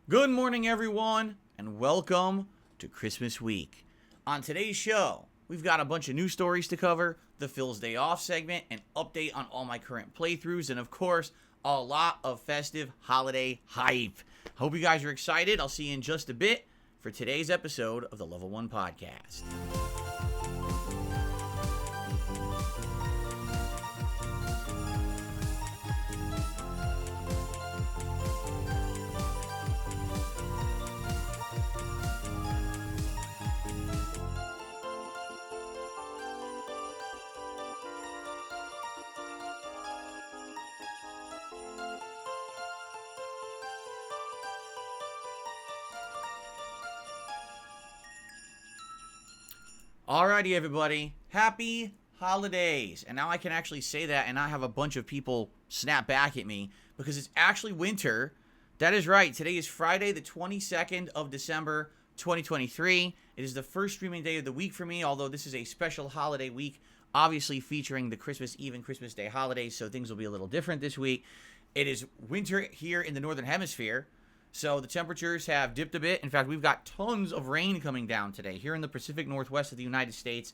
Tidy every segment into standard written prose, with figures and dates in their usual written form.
Good morning, everyone, and welcome to Christmas week. On today's show, we've got a bunch of news stories to cover, the Phil's Day Off segment, an update on all my current playthroughs, and of course, a lot of festive holiday hype. Hope you guys are excited. I'll see you in just a bit for today's episode of the Level 1 Podcast. Alrighty, everybody. Happy holidays. And now I can actually say that and not have a bunch of people snap back at me because it's actually winter. That is right. Today is Friday, the 22nd of December, 2023. It is the first streaming day of the week for me, although this is a special holiday week, obviously featuring the Christmas Eve and Christmas Day holidays, so things will be a little different this week. It is winter here in the Northern Hemisphere. So the temperatures have dipped a bit. In fact, we've got tons of rain coming down today. Here in the Pacific Northwest of the United States,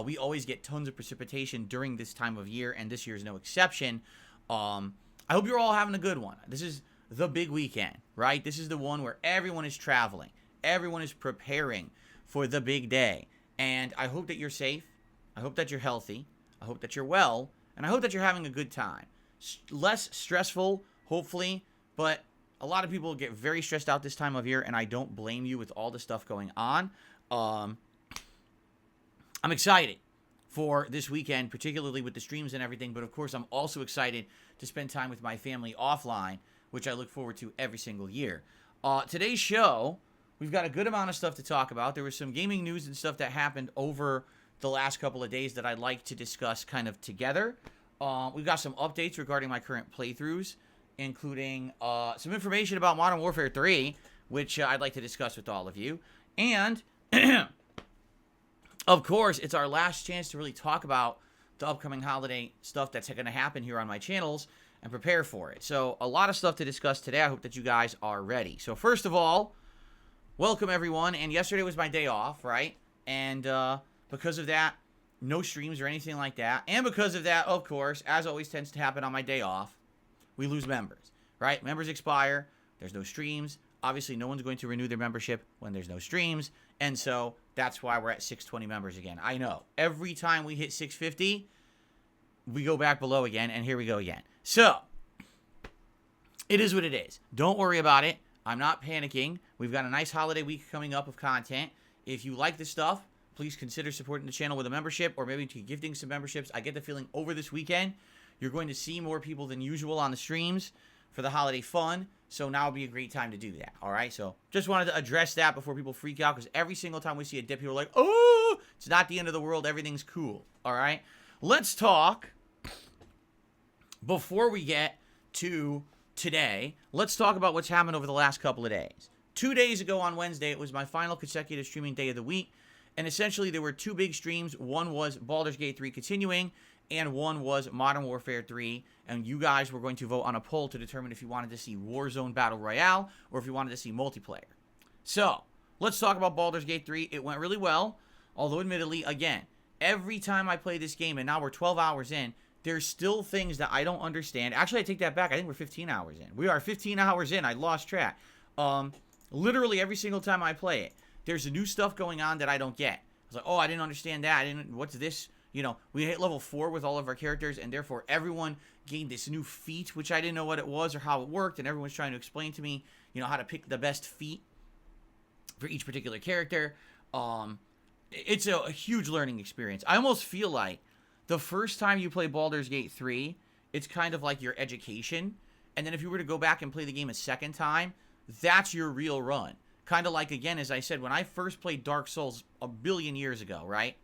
we always get tons of precipitation during this time of year, and this year is no exception. I hope you're all having a good one. This is the big weekend, right? This is the one where everyone is traveling. Everyone is preparing for the big day. And I hope that you're safe. I hope that you're healthy. I hope that you're well. And I hope that you're having a good time. Less stressful, hopefully, but a lot of people get very stressed out this time of year, and I don't blame you with all the stuff going on. I'm excited for this weekend, particularly with the streams and everything, but of course I'm also excited to spend time with my family offline, which I look forward to every single year. Today's show, we've got a good amount of stuff to talk about. There was some gaming news and stuff that happened over the last couple of days that I'd like to discuss kind of together. We've got some updates regarding my current playthroughs, including some information about Modern Warfare 3, which I'd like to discuss with all of you. And, of course, it's our last chance to really talk about the upcoming holiday stuff that's going to happen here on my channels and prepare for it. So, a lot of stuff to discuss today. I hope that you guys are ready. So, first of all, welcome, everyone. And yesterday was my day off, right? And because of that, no streams or anything like that. And because of that, of course, as always tends to happen on my day off, we lose members, right? Members expire. There's no streams. Obviously, no one's going to renew their membership when there's no streams. And so that's why we're at 620 members again. I know. Every time we hit 650, we go back below again, and here we go again. So it is what it is. Don't worry about it. I'm not panicking. We've got a nice holiday week coming up of content. If you like this stuff, please consider supporting the channel with a membership or maybe gifting some memberships. I get the feeling over this weekend, you're going to see more people than usual on the streams for the holiday fun, so now would be a great time to do that, all right? So just wanted to address that before people freak out, because every single time we see a dip, people are like, oh, it's not the end of the world, everything's cool, all right? Let's talk, before we get to today, let's talk about what's happened over the last couple of days. 2 days ago on Wednesday, it was my final consecutive streaming day of the week, and essentially there were two big streams. One was Baldur's Gate 3 continuing, and one was Modern Warfare 3, and you guys were going to vote on a poll to determine if you wanted to see Warzone Battle Royale or if you wanted to see multiplayer. So, let's talk about Baldur's Gate 3. It went really well, although admittedly, again, every time I play this game, and now we're 12 hours in, there's still things that I don't understand. Actually, I take that back. I think we're 15 hours in. We are 15 hours in. I lost track. Literally every single time I play it, there's new stuff going on that I don't get. I was like, oh, I didn't understand that. What's this? You know, we hit level 4 with all of our characters, and therefore everyone gained this new feat, which I didn't know what it was or how it worked, and everyone's trying to explain to me, you know, how to pick the best feat for each particular character. It's a huge learning experience. I almost feel like the first time you play Baldur's Gate 3, it's kind of like your education, and then if you were to go back and play the game a second time, that's your real run. Kind of like, again, as I said, when I first played Dark Souls a billion years ago, right?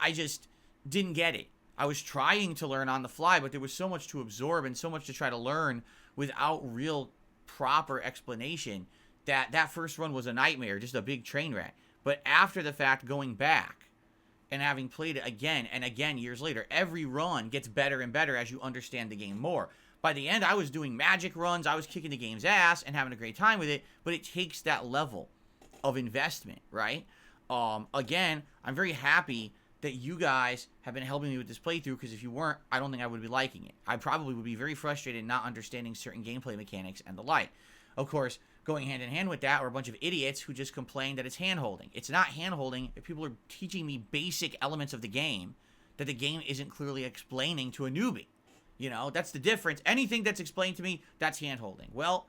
I just didn't get it. I was trying to learn on the fly, but there was so much to absorb and so much to try to learn without real proper explanation that first run was a nightmare, just a big train wreck. But after the fact, going back and having played it again and again years later, every run gets better and better as you understand the game more. By the end, I was doing magic runs, I was kicking the game's ass and having a great time with it, but it takes that level of investment, right? Again, I'm very happy that you guys have been helping me with this playthrough, because if you weren't, I don't think I would be liking it. I probably would be very frustrated not understanding certain gameplay mechanics and the like. Of course, going hand in hand with that are a bunch of idiots who just complain that it's hand-holding. It's not hand-holding if people are teaching me basic elements of the game that the game isn't clearly explaining to a newbie. You know, that's the difference. Anything that's explained to me, that's hand-holding. Well,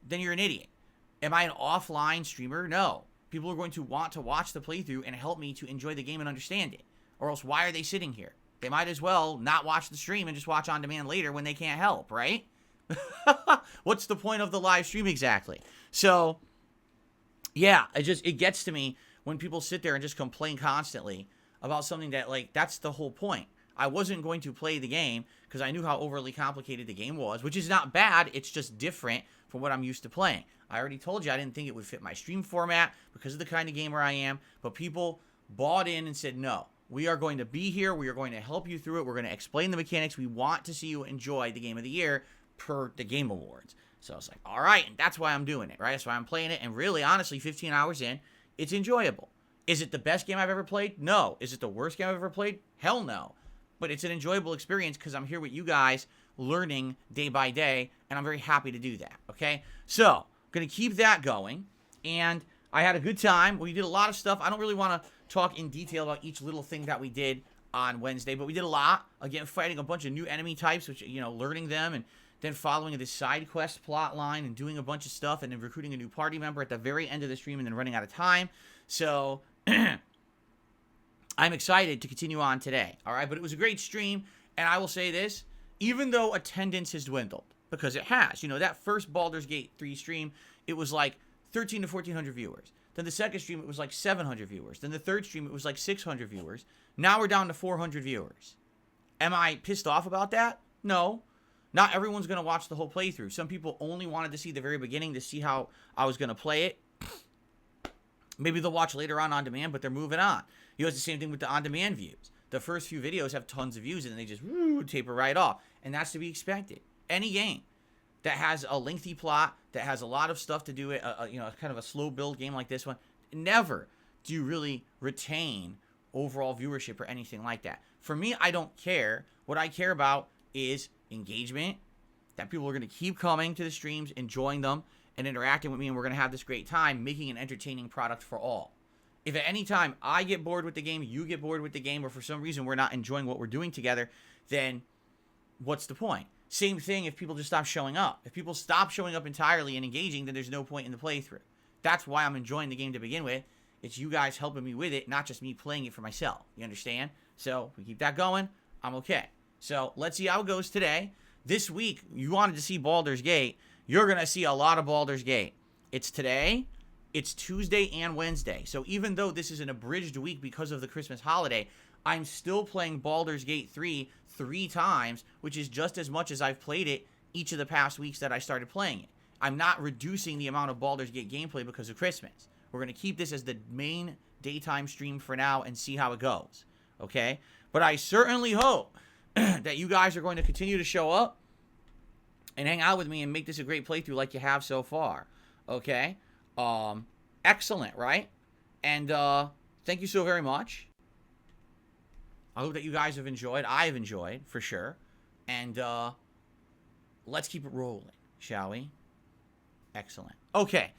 then you're an idiot. Am I an offline streamer? No. People are going to want to watch the playthrough and help me to enjoy the game and understand it. Or else, why are they sitting here? They might as well not watch the stream and just watch on demand later when they can't help, right? What's the point of the live stream exactly? So, yeah, it gets to me when people sit there and just complain constantly about something that, like, that's the whole point. I wasn't going to play the game because I knew how overly complicated the game was, which is not bad. It's just different from what I'm used to playing. I already told you I didn't think it would fit my stream format because of the kind of gamer I am, but people bought in and said, no, we are going to be here. We are going to help you through it. We're going to explain the mechanics. We want to see you enjoy the game of the year per the Game Awards. So I was like, all right, and that's why I'm doing it, right? That's why I'm playing it, and really, honestly, 15 hours in, it's enjoyable. Is it the best game I've ever played? No. Is it the worst game I've ever played? Hell no. But it's an enjoyable experience because I'm here with you guys learning day by day, and I'm very happy to do that, okay? So, I'm going to keep that going, and I had a good time. We did a lot of stuff. I don't really want to talk in detail about each little thing that we did on Wednesday, but we did a lot. Again, fighting a bunch of new enemy types, which, you know, learning them, and then following this side quest plot line and doing a bunch of stuff, and then recruiting a new party member at the very end of the stream and then running out of time. So, I'm excited to continue on today, all right? But it was a great stream, and I will say this, even though attendance has dwindled, because it has. You know, that first Baldur's Gate 3 stream, it was like 1,300 to 1,400 viewers. Then the second stream, it was like 700 viewers. Then the third stream, it was like 600 viewers. Now we're down to 400 viewers. Am I pissed off about that? No. Not everyone's going to watch the whole playthrough. Some people only wanted to see the very beginning to see how I was going to play it. Maybe they'll watch later on demand, but they're moving on. You know, it's the same thing with the on-demand views. The first few videos have tons of views, and then they just taper right off. And that's to be expected. Any game that has a lengthy plot, that has a lot of stuff to do it, you know, kind of a slow build game like this one, never do you really retain overall viewership or anything like that. For me, I don't care. What I care about is engagement, that people are going to keep coming to the streams, enjoying them, and interacting with me, and we're going to have this great time making an entertaining product for all. If at any time I get bored with the game, you get bored with the game, or for some reason we're not enjoying what we're doing together, then what's the point? Same thing if people just stop showing up. If people stop showing up entirely and engaging, then there's no point in the playthrough. That's why I'm enjoying the game to begin with. It's you guys helping me with it, not just me playing it for myself. You understand? So, if we keep that going, I'm okay. So, let's see how it goes today. This week, you wanted to see Baldur's Gate. You're going to see a lot of Baldur's Gate. It's today, it's Tuesday and Wednesday. So, even though this is an abridged week because of the Christmas holiday, I'm still playing Baldur's Gate 3 times, which is just as much as I've played it each of the past weeks that I started playing it. I'm not reducing the amount of Baldur's Gate gameplay because of Christmas. We're going to keep this as the main daytime stream for now and see how it goes, okay? But I certainly hope that you guys are going to continue to show up and hang out with me and make this a great playthrough like you have so far, okay? Excellent, right? And thank you so very much. I hope that you guys have enjoyed. I've enjoyed, for sure. And let's keep it rolling, shall we? Excellent. Okay.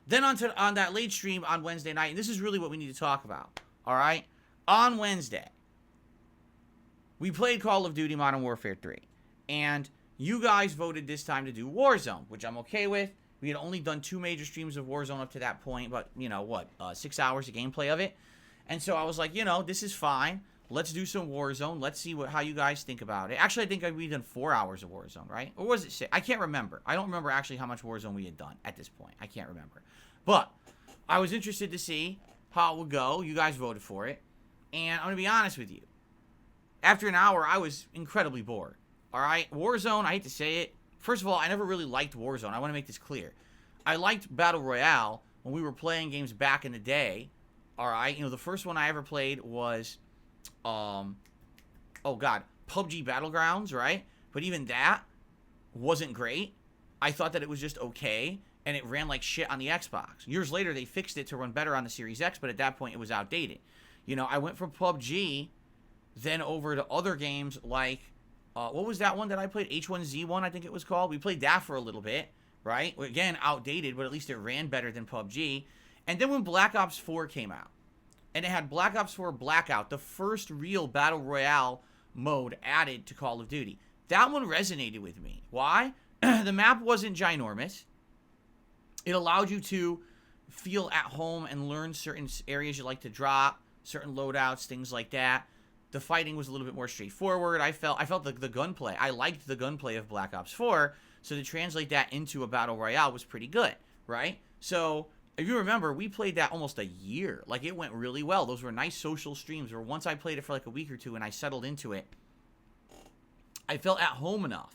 Then on that late stream on Wednesday night, and this is really what we need to talk about, all right? On Wednesday, we played Call of Duty Modern Warfare 3. And you guys voted this time to do Warzone, which I'm okay with. We had only done 2 major streams of Warzone up to that point, but, you know, 6 hours of gameplay of it. And so I was like, you know, this is fine. let's do some Warzone. Let's see how you guys think about it. Actually, I think we've done 4 hours of Warzone, right? Or was it 6? I can't remember. I don't remember actually how much Warzone we had done at this point. I can't remember. But I was interested to see how it would go. You guys voted for it. And I'm going to be honest with you. After an hour, I was incredibly bored. All right? Warzone, I hate to say it. First of all, I never really liked Warzone. I want to make this clear. I liked Battle Royale when we were playing games back in the day. All right? You know, the first one I ever played was, oh God, PUBG Battlegrounds, right? But even that wasn't great. I thought that it was just okay, and it ran like shit on the Xbox. Years later, they fixed it to run better on the Series X, but at that point, it was outdated. You know, I went from PUBG, then over to other games like, what was that one that I played? H1Z1, I think it was called. We played that for a little bit, right? Again, outdated, but at least it ran better than PUBG. And then when Black Ops 4 came out, and it had Black Ops 4 Blackout, the first real Battle Royale mode added to Call of Duty. That one resonated with me. Why? The map wasn't ginormous. It allowed you to feel at home and learn certain areas you like to drop, certain loadouts, things like that. The fighting was a little bit more straightforward. I felt the gunplay. I liked the gunplay of Black Ops 4, so to translate that into a Battle Royale was pretty good, right? So, if you remember, we played that almost a year. Like, it went really well. Those were nice social streams where once I played it for like a week or two and I settled into it, I felt at home enough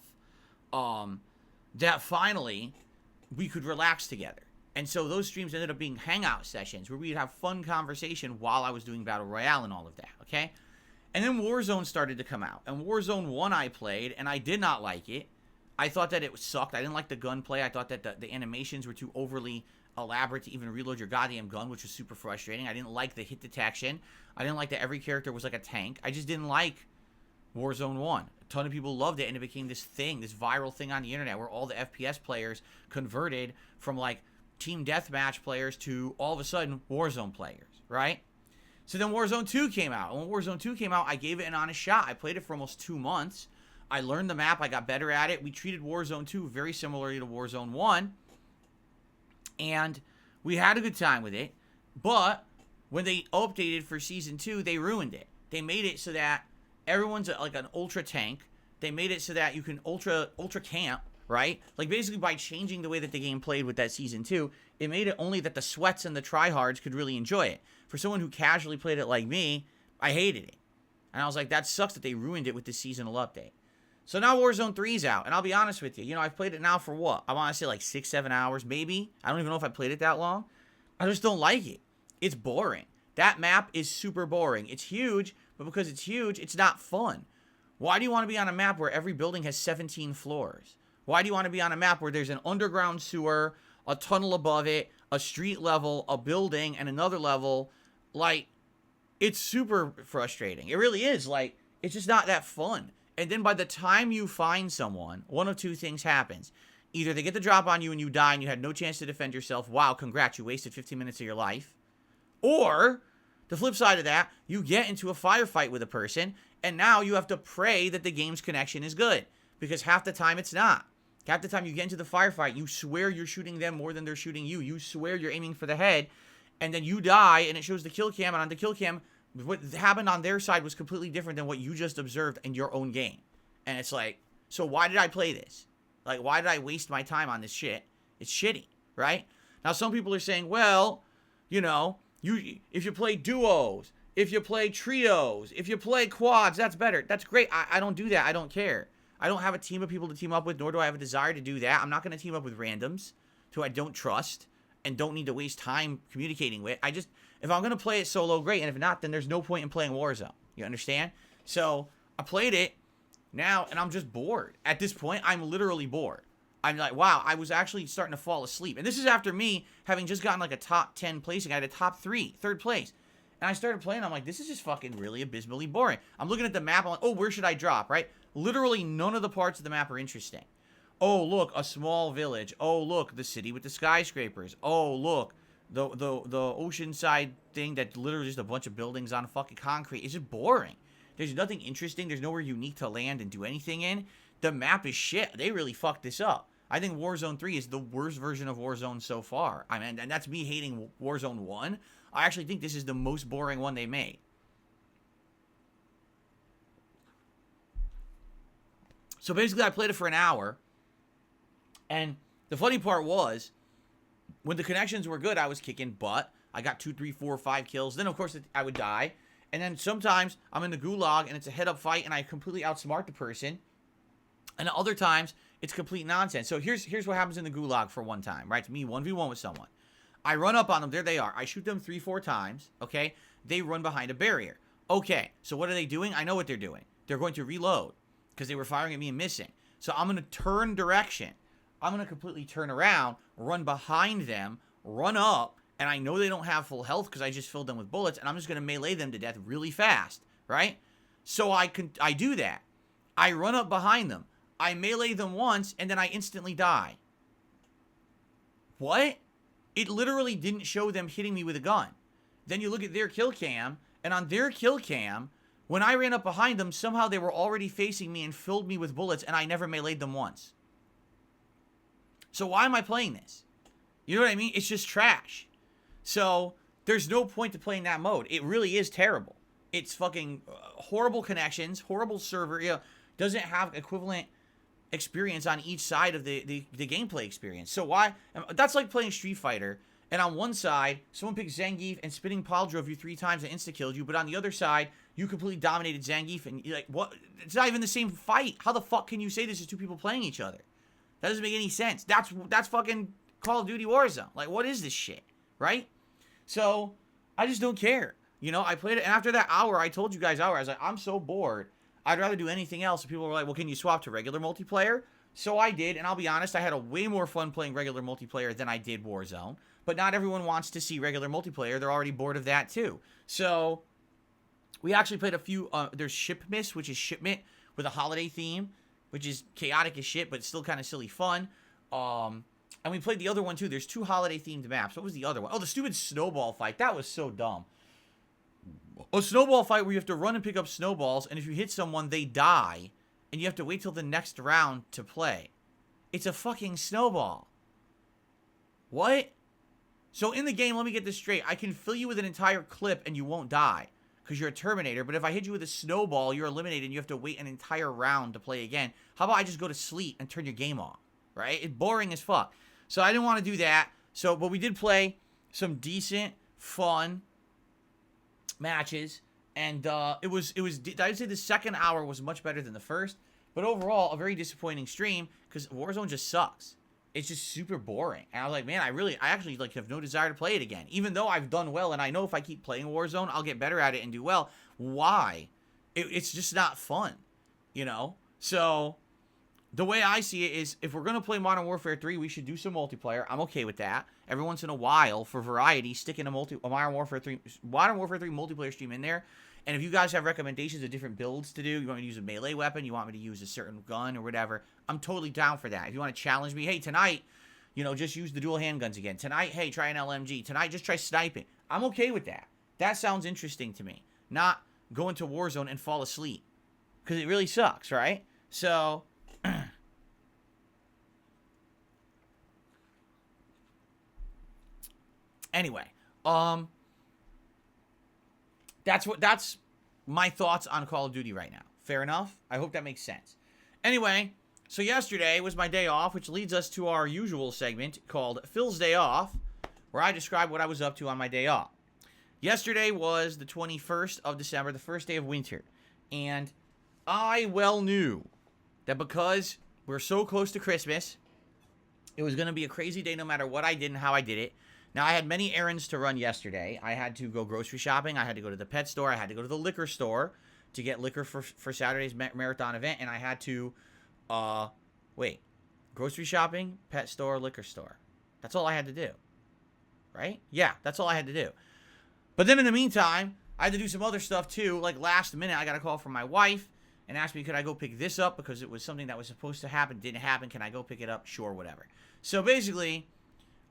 that finally we could relax together. And so those streams ended up being hangout sessions where we'd have fun conversation while I was doing Battle Royale and all of that, okay? And then Warzone started to come out. And Warzone 1 I played, and I did not like it. I thought that it sucked. I didn't like the gunplay. I thought that the animations were too overly elaborate to even reload your goddamn gun, which was super frustrating. I didn't like the hit detection. I didn't like that every character was like a tank. I just didn't like Warzone 1. A ton of people loved it, and it became this thing, this viral thing on the internet where all the FPS players converted from like team deathmatch players to all of a sudden Warzone players, right? So then Warzone 2 came out. And when Warzone 2 came out, I gave it an honest shot. I played it for almost 2 months. I learned the map. I got better at it. We treated Warzone 2 very similarly to Warzone 1. And we had a good time with it. But when they updated for Season 2, they ruined it. They made it so that everyone's like an ultra tank. They made it so that you can ultra camp, right? Like basically by changing the way that the game played with that Season 2, it made it only that the sweats and the tryhards could really enjoy it. For someone who casually played it like me, I hated it. And I was like, that sucks that they ruined it with this seasonal update. So now Warzone 3's out. And I'll be honest with you. You know, I've played it now for what? I want to say like 6-7 hours, maybe. I don't even know if I played it that long. I just don't like it. It's boring. That map is super boring. It's huge, but because it's huge, it's not fun. Why do you want to be on a map where every building has 17 floors? Why do you want to be on a map where there's an underground sewer, a tunnel above it, a street level, a building, and another level? Like, it's super frustrating. It really is. Like, it's just not that fun. And then by the time you find someone, one of two things happens. Either they get the drop on you and you die and you had no chance to defend yourself. Wow, congrats, you wasted 15 minutes of your life. Or, the flip side of that, you get into a firefight with a person and now you have to pray that the game's connection is good. Because half the time it's not. Half the time you get into the firefight, you swear you're shooting them more than they're shooting you. You swear you're aiming for the head. And then you die, and it shows the kill cam, and on the kill cam, what happened on their side was completely different than what you just observed in your own game. And it's like, so why did I play this? Like, why did I waste my time on this shit? It's shitty, right? Now, some people are saying, well, you know, if you play duos, if you play trios, if you play quads, that's better. That's great. I don't do that. I don't care. I don't have a team of people to team up with, nor do I have a desire to do that. I'm not going to team up with randoms who I don't trust and don't need to waste time communicating with. If I'm going to play it solo, great. And if not, then there's no point in playing Warzone. You understand? So I played it now, and I'm just bored. At this point, I'm literally bored. I'm like, wow, I was actually starting to fall asleep. And this is after me having just gotten like a top 10 placing. I had a top 3, third place. And I started playing. I'm like, this is just fucking really abysmally boring. I'm looking at the map. I'm like, oh, where should I drop, right? Literally none of the parts of the map are interesting. Oh, look, a small village. Oh, look, the city with the skyscrapers. Oh, look, the oceanside thing that literally just a bunch of buildings on fucking concrete. It's just boring. There's nothing interesting. There's nowhere unique to land and do anything in. The map is shit. They really fucked this up. I think Warzone 3 is the worst version of Warzone so far. I mean, and that's me hating Warzone 1. I actually think this is the most boring one they made. So basically, I played it for an hour. And the funny part was, when the connections were good, I was kicking butt. I got 2, 3, 4, 5 kills. Then, of course, I would die. And then sometimes I'm in the gulag and it's a head-up fight and I completely outsmart the person. And other times, it's complete nonsense. So here's what happens in the gulag for one time, right? It's me 1v1 with someone. I run up on them. There they are. I shoot them 3, 4 times, okay? They run behind a barrier. Okay, so what are they doing? I know what they're doing. They're going to reload because they were firing at me and missing. So I'm going to turn direction. I'm going to completely turn around, run behind them, run up, and I know they don't have full health because I just filled them with bullets, and I'm just going to melee them to death really fast, right? So I do that. I run up behind them. I melee them once, and then I instantly die. What? It literally didn't show them hitting me with a gun. Then you look at their kill cam, and on their kill cam, when I ran up behind them, somehow they were already facing me and filled me with bullets, and I never meleeed them once. So why am I playing this? You know what I mean? It's just trash. So there's no point to playing that mode. It really is terrible. It's fucking horrible connections, horrible server. You know, doesn't have equivalent experience on each side of the gameplay experience. So why? That's like playing Street Fighter, and on one side, someone picked Zangief and spinning pile drove you 3 times and insta-killed you, but on the other side, you completely dominated Zangief, and you're like, what? It's not even the same fight. How the fuck can you say this is 2 people playing each other? That doesn't make any sense. That's fucking Call of Duty Warzone. Like, what is this shit? Right? So, I just don't care. You know, I played it, and after that hour, I told you guys I was like, I'm so bored. I'd rather do anything else. And people were like, well, can you swap to regular multiplayer? So I did, and I'll be honest, I had a way more fun playing regular multiplayer than I did Warzone. But not everyone wants to see regular multiplayer. They're already bored of that, too. So, we actually played a few, there's Shipmas, which is Shipment, with a holiday theme, which is chaotic as shit, but still kind of silly fun. And we played the other one, too. There's 2 holiday-themed maps. What was the other one? Oh, the stupid snowball fight. That was so dumb. A snowball fight where you have to run and pick up snowballs, and if you hit someone, they die, and you have to wait till the next round to play. It's a fucking snowball. What? So in the game, let me get this straight. I can fill you with an entire clip, and you won't die, because you're a Terminator, but if I hit you with a snowball, you're eliminated, and you have to wait an entire round to play again. How about I just go to sleep and turn your game off, right? It's boring as fuck. So I didn't want to do that. So, but we did play some decent, fun matches, and I'd say the second hour was much better than the first, but overall, a very disappointing stream, because Warzone just sucks. It's just super boring, and I was like, man, I actually, like, have no desire to play it again, even though I've done well, and I know if I keep playing Warzone, I'll get better at it and do well. Why? It's just not fun, you know? So, the way I see it is, if we're going to play Modern Warfare 3, we should do some multiplayer. I'm okay with that. Every once in a while, for variety, stick in a Modern Warfare 3 multiplayer stream in there. And if you guys have recommendations of different builds to do, you want me to use a melee weapon, you want me to use a certain gun or whatever, I'm totally down for that. If you want to challenge me, hey, tonight, you know, just use the dual handguns again. Tonight, hey, try an LMG. Tonight, just try sniping. I'm okay with that. That sounds interesting to me. Not go into Warzone and fall asleep. Because it really sucks, right? So, anyway, that's my thoughts on Call of Duty right now. Fair enough? I hope that makes sense. Anyway, so yesterday was my day off, which leads us to our usual segment called Phil's Day Off, where I describe what I was up to on my day off. Yesterday was the 21st of December, the first day of winter, and I well knew that because we're so close to Christmas, it was going to be a crazy day no matter what I did and how I did it. Now, I had many errands to run yesterday. I had to go grocery shopping. I had to go to the pet store. I had to go to the liquor store to get liquor for Saturday's marathon event. And I had to, grocery shopping, pet store, liquor store. That's all I had to do. Right? Yeah, that's all I had to do. But then in the meantime, I had to do some other stuff too. Like last minute, I got a call from my wife and asked me, could I go pick this up? Because it was something that was supposed to happen. Didn't happen. Can I go pick it up? Sure, whatever. So basically,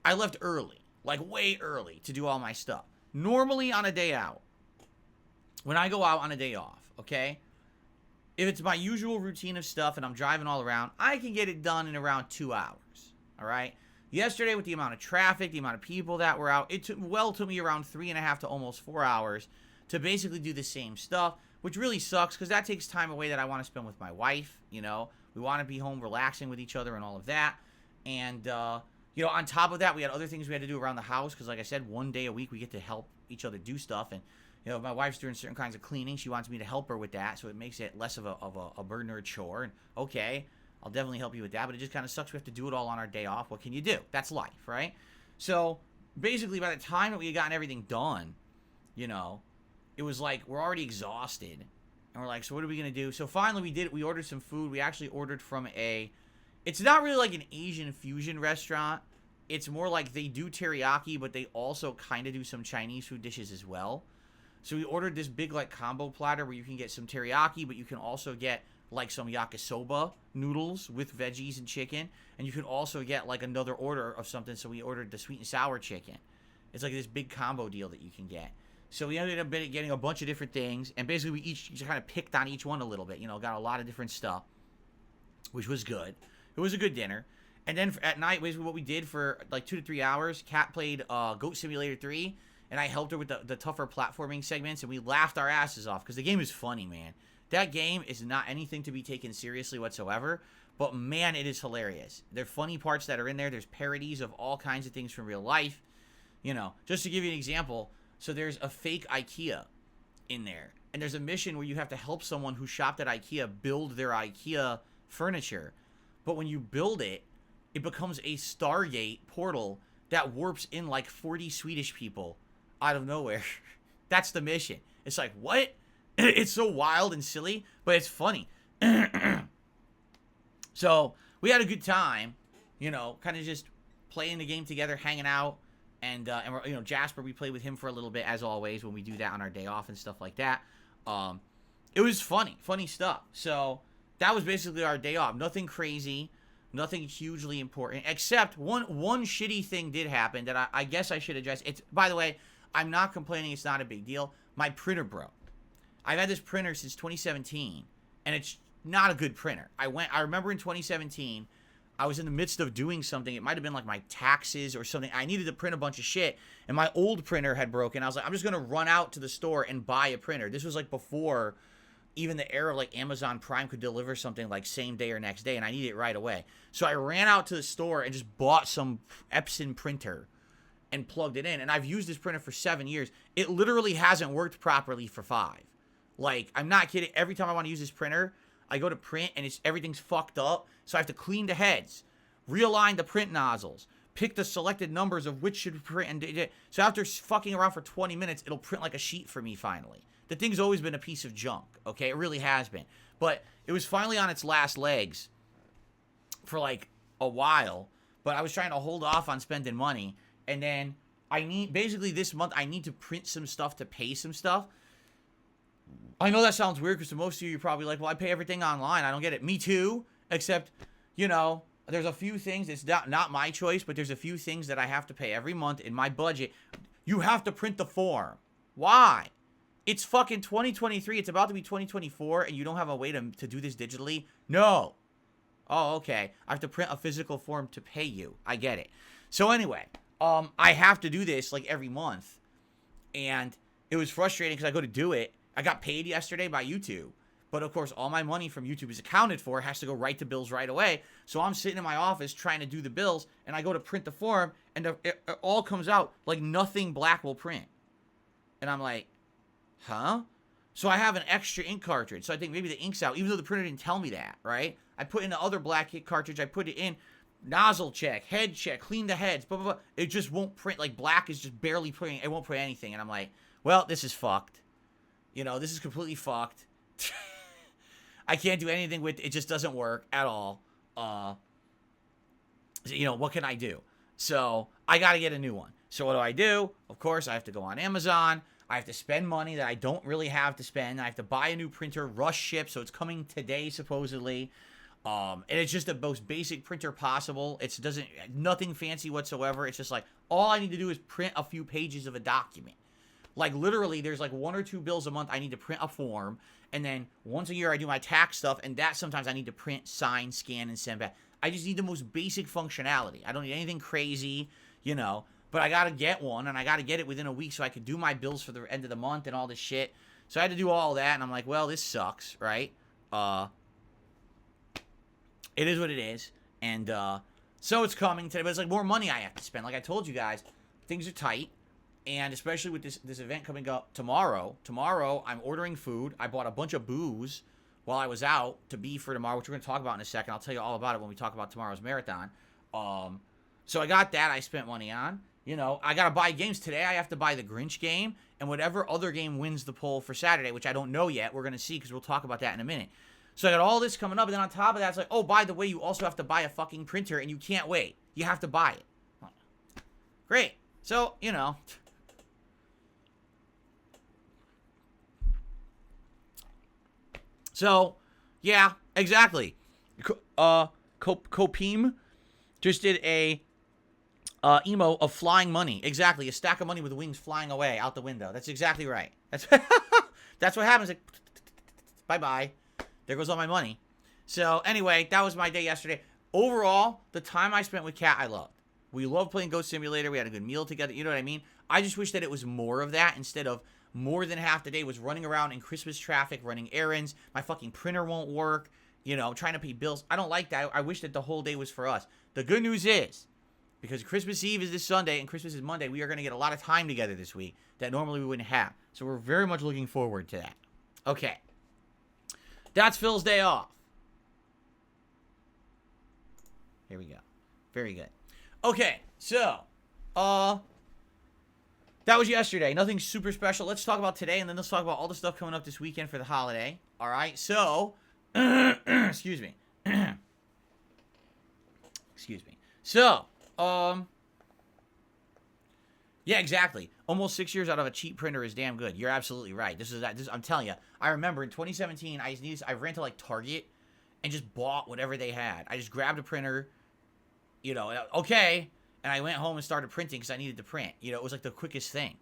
I left early. Like, way early to do all my stuff. Normally on a day out, when I go out on a day off, okay, if it's my usual routine of stuff and I'm driving all around, I can get it done in around 2 hours, all right? Yesterday, with the amount of traffic, the amount of people that were out, it took me around 3.5 to almost 4 hours to basically do the same stuff, which really sucks because that takes time away that I want to spend with my wife, you know? We want to be home relaxing with each other and all of that. And, you know, on top of that, we had other things we had to do around the house because, like I said, one day a week we get to help each other do stuff. And, you know, my wife's doing certain kinds of cleaning. She wants me to help her with that, so it makes it less of a burden or a chore. And, okay, I'll definitely help you with that, but it just kind of sucks we have to do it all on our day off. What can you do? That's life, right? So, basically, by the time that we had gotten everything done, you know, it was like we're already exhausted. And we're like, so what are we going to do? So, finally, we did it. We ordered some food. We actually ordered from it's not really like an Asian fusion restaurant. It's more like they do teriyaki, but they also kind of do some Chinese food dishes as well. So we ordered this big like combo platter where you can get some teriyaki, but you can also get like some yakisoba noodles with veggies and chicken. And you can also get like another order of something. So we ordered the sweet and sour chicken. It's like this big combo deal that you can get. So we ended up getting a bunch of different things. And basically we each kind of picked on each one a little bit. You know, got a lot of different stuff, which was good. It was a good dinner. And then at night, basically what we did for like 2 to 3 hours, Kat played Goat Simulator 3. And I helped her with the tougher platforming segments, and we laughed our asses off because the game is funny, man. That game is not anything to be taken seriously whatsoever, but man, it is hilarious. There are funny parts that are in there. There's parodies of all kinds of things from real life. You know, just to give you an example, so there's a fake IKEA in there, and there's a mission where you have to help someone who shopped at IKEA build their IKEA furniture. But when you build it, it becomes a Stargate portal that warps in like 40 Swedish people out of nowhere. That's the mission. It's like, what? It's so wild and silly, but it's funny. So we had a good time, you know, kind of just playing the game together, hanging out, and we're, you know, Jasper, we played with him for a little bit as always when we do that on our day off and stuff like that. It was funny stuff. So that was basically our day off. Nothing crazy, nothing hugely important, except one shitty thing did happen that I guess I should address. It's, by the way, I'm not complaining. It's not a big deal. My printer broke. I've had this printer since 2017, and it's not a good printer. I remember in 2017, I was in the midst of doing something. It might have been like my taxes or something. I needed to print a bunch of shit, and my old printer had broken. I was like, I'm just going to run out to the store and buy a printer. This was like before even the era of like Amazon Prime could deliver something like same day or next day, and I needed it right away. So I ran out to the store and just bought some Epson printer and plugged it in. And I've used this printer for 7 years. It literally hasn't worked properly for 5. Like, I'm not kidding. Every time I want to use this printer, I go to print and everything's fucked up. So I have to clean the heads, realign the print nozzles, pick the selected numbers of which should print. And so after fucking around for 20 minutes, it'll print like a sheet for me finally. The thing's always been a piece of junk, okay? It really has been. But it was finally on its last legs for like a while. But I was trying to hold off on spending money. And then basically this month, I need to print some stuff to pay some stuff. I know that sounds weird because to most of you, you're probably like, well, I pay everything online. I don't get it. Me too. Except, you know, there's a few things. It's not my choice, but there's a few things that I have to pay every month in my budget. You have to print the form. Why? It's fucking 2023. It's about to be 2024, and you don't have a way to do this digitally? No. Oh, okay. I have to print a physical form to pay you. I get it. So anyway, I have to do this like every month, and it was frustrating because I go to do it. I got paid yesterday by YouTube, but of course all my money from YouTube is accounted for. It has to go right to bills right away. So I'm sitting in my office trying to do the bills, and I go to print the form, and it all comes out like nothing black will print. And I'm like, huh? So I have an extra ink cartridge. So I think maybe the ink's out, even though the printer didn't tell me that, right? I put in the other black ink cartridge. I put it in. Nozzle check, head check, clean the heads, blah, blah, blah. It just won't print. Like, black is just barely printing. It won't print anything. And I'm like, well, this is fucked. You know, this is completely fucked. I can't do anything with it. It just doesn't work at all. You know, what can I do? So I got to get a new one. So what do I do? Of course, I have to go on Amazon. I have to spend money that I don't really have to spend. I have to buy a new printer, rush ship. So it's coming today, supposedly. And it's just the most basic printer possible. It's nothing fancy whatsoever. It's just like, all I need to do is print a few pages of a document. Like, literally, there's like 1 or 2 bills a month I need to print a form. And then once a year I do my tax stuff. And that sometimes I need to print, sign, scan, and send back. I just need the most basic functionality. I don't need anything crazy, you know. But I got to get one. And I got to get it within a week so I could do my bills for the end of the month and all this shit. So I had to do all that. And I'm like, well, this sucks, right? it is what it is. And so it's coming today, but it's like more money I have to spend. Like I told you guys, things are tight. And especially with this event coming up tomorrow. Tomorrow, I'm ordering food. I bought a bunch of booze while I was out to be for tomorrow, which we're going to talk about in a second. I'll tell you all about it when we talk about tomorrow's marathon. So I got that I spent money on. You know, I got to buy games. Today I have to buy the Grinch game and whatever other game wins the poll for Saturday, which I don't know yet. We're going to see because we'll talk about that in a minute. So I got all this coming up, and then on top of that, it's like, oh, by the way, you also have to buy a fucking printer, and you can't wait. You have to buy it. Great. So, you know... So, yeah, exactly. Copim just did a emo of flying money. Exactly, a stack of money with wings flying away out the window. That's exactly right. That's what happens. Like, bye-bye. There goes all my money. So, anyway, that was my day yesterday. Overall, the time I spent with Kat, I loved. We loved playing Ghost Simulator. We had a good meal together. You know what I mean? I just wish that it was more of that instead of more than half the day was running around in Christmas traffic, running errands. My fucking printer won't work. You know, trying to pay bills. I don't like that. I wish that the whole day was for us. The good news is, because Christmas Eve is this Sunday and Christmas is Monday, we are going to get a lot of time together this week that normally we wouldn't have. So we're very much looking forward to that. Okay. That's Phil's day off. Here we go. Very good. Okay, so, that was yesterday. Nothing super special. Let's talk about today, and then let's talk about all the stuff coming up this weekend for the holiday. All right, so, excuse me. Excuse me. So, yeah, exactly. Almost 6 years out of a cheap printer is damn good. You're absolutely right. This I'm telling you. I remember in 2017, I ran to like Target and just bought whatever they had. I just grabbed a printer, you know, okay, and I went home and started printing because I needed to print. You know, it was like the quickest thing.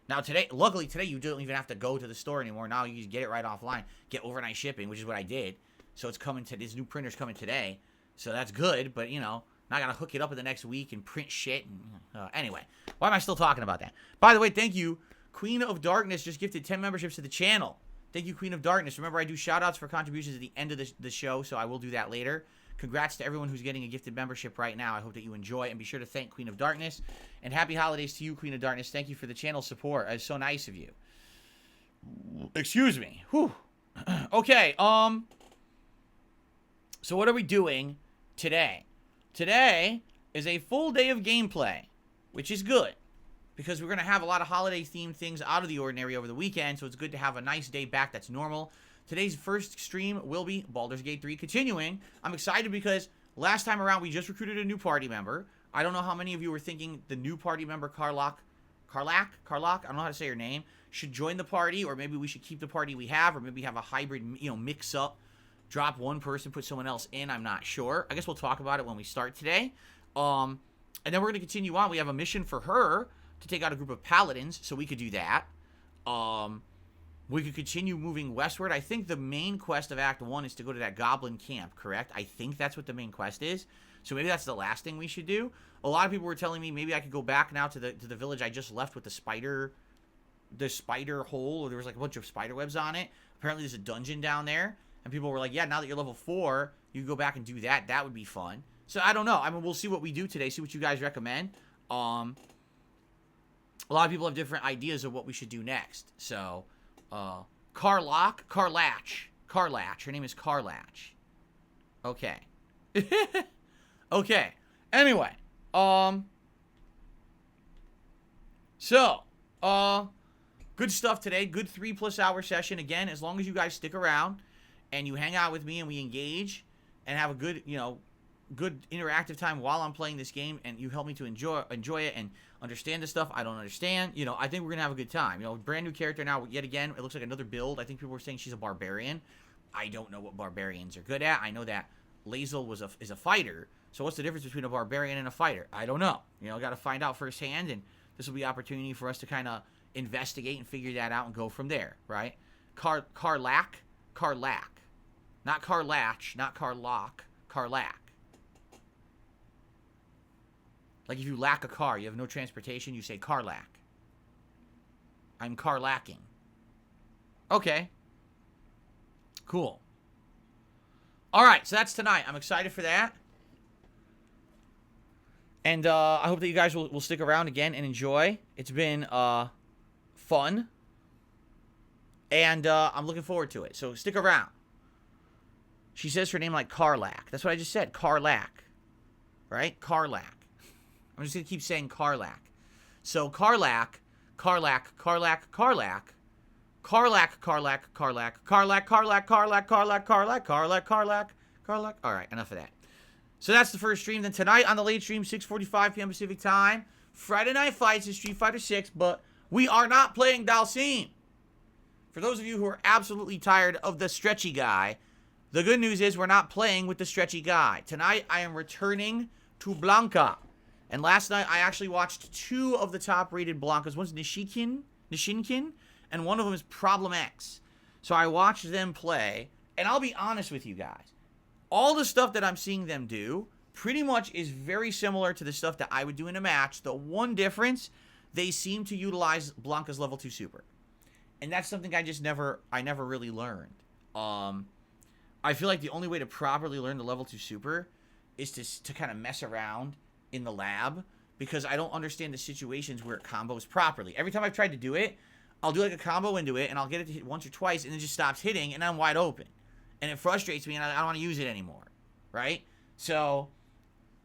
Now luckily today, you don't even have to go to the store anymore. Now you just get it right offline, get overnight shipping, which is what I did. So it's coming to, this new printer's coming today. So that's good, but you know, now I gotta hook it up in the next week and print shit. And, anyway, why am I still talking about that? By the way, thank you. Queen of Darkness just gifted 10 memberships to the channel. Thank you, Queen of Darkness. Remember, I do shout-outs for contributions at the end of the show, so I will do that later. Congrats to everyone who's getting a gifted membership right now. I hope that you enjoy, and be sure to thank Queen of Darkness. And happy holidays to you, Queen of Darkness. Thank you for the channel support. It's so nice of you. Excuse me. Whew. Okay, so what are we doing today? Today is a full day of gameplay, which is good, because we're going to have a lot of holiday-themed things out of the ordinary over the weekend, so it's good to have a nice day back that's normal. Today's first stream will be Baldur's Gate 3 continuing. I'm excited because last time around, we just recruited a new party member. I don't know how many of you were thinking the new party member, Karlak, I don't know how to say her name, should join the party, or maybe we should keep the party we have, or maybe have a hybrid, you know, mix-up, drop one person, put someone else in. I'm not sure. I guess we'll talk about it when we start today. And then we're going to continue on. We have a mission for her to take out a group of paladins, so we could do that. We could continue moving westward. I think the main quest of Act 1 is to go to that goblin camp, correct? I think that's what the main quest is. So maybe that's the last thing we should do. A lot of people were telling me maybe I could go back now to the village I just left with the spider hole, or there was like a bunch of spider webs on it. Apparently there's a dungeon down there. And people were like, yeah, now that you're level 4, you can go back and do that. That would be fun. So I don't know. I mean, we'll see what we do today, see what you guys recommend. A lot of people have different ideas of what we should do next. So, Karlach. Her name is Karlach. Okay. Okay. Anyway, so, good stuff today. Good 3+ hour session. Again, as long as you guys stick around and you hang out with me and we engage and have a good, you know, good interactive time while I'm playing this game, and you help me to enjoy it and understand the stuff I don't understand, you know, I think we're gonna have a good time. You know, brand new character now, yet again. It looks like another build. I think people were saying she's a barbarian. I don't know what barbarians are good at. I know that Lae'zel is a fighter. So what's the difference between a barbarian and a fighter? I don't know. You know, got to find out firsthand, and this will be an opportunity for us to kind of investigate and figure that out and go from there, right? Karlach. Not Karlach, not Karlach. Karlach. Like if you lack a car, you have no transportation, you say Karlach. I'm Karlacking. Okay. Cool. All right, so that's tonight. I'm excited for that. And I hope that you guys will stick around again and enjoy. It's been fun. And I'm looking forward to it. So stick around. She says her name like Karlak. That's what I just said. Karlak. Right? Karlak. I'm just going to keep saying Karlak. So Karlak, Karlak, Karlak, Karlak, Karlak, Karlak, Karlak, Karlak, Karlak, Karlak, Karlak, Karlak, Karlak, Karlak, Karlak. All right, enough of that. So that's the first stream. Then tonight on the late stream, 6:45 p.m. Pacific time, Friday Night Fights is Street Fighter 6, but we are not playing Dalsim. For those of you who are absolutely tired of the stretchy guy, the good news is we're not playing with the stretchy guy. Tonight I am returning to Blanca. And last night, I actually watched 2 of the top-rated Blancas. One's Nishinkin, and one of them is Problem X. So I watched them play, and I'll be honest with you guys. All the stuff that I'm seeing them do pretty much is very similar to the stuff that I would do in a match. The one difference, they seem to utilize Blanca's level 2 super. And that's something I never really learned. I feel like the only way to properly learn the level 2 super is to kind of mess around in the lab, because I don't understand the situations where it combos properly. Every time I've tried to do it, I'll do like a combo into it, and I'll get it to hit once or twice, and it just stops hitting, and I'm wide open. And it frustrates me, and I don't want to use it anymore, right? So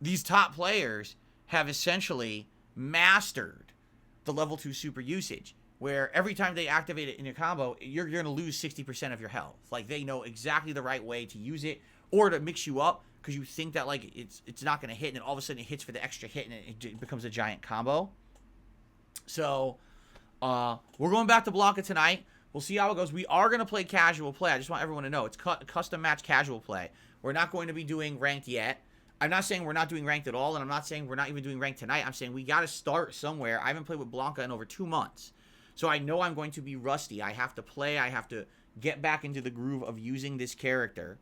these top players have essentially mastered the level 2 super usage, where every time they activate it in your combo, you're going to lose 60% of your health. Like, they know exactly the right way to use it, or to mix you up, because you think that, like, it's not going to hit, and then all of a sudden it hits for the extra hit, and it becomes a giant combo. So, we're going back to Blanca tonight. We'll see how it goes. We are going to play casual play. I just want everyone to know. It's custom match casual play. We're not going to be doing ranked yet. I'm not saying we're not doing ranked at all, and I'm not saying we're not even doing ranked tonight. I'm saying we got to start somewhere. I haven't played with Blanca in over 2 months. So I know I'm going to be rusty. I have to play. I have to get back into the groove of using this character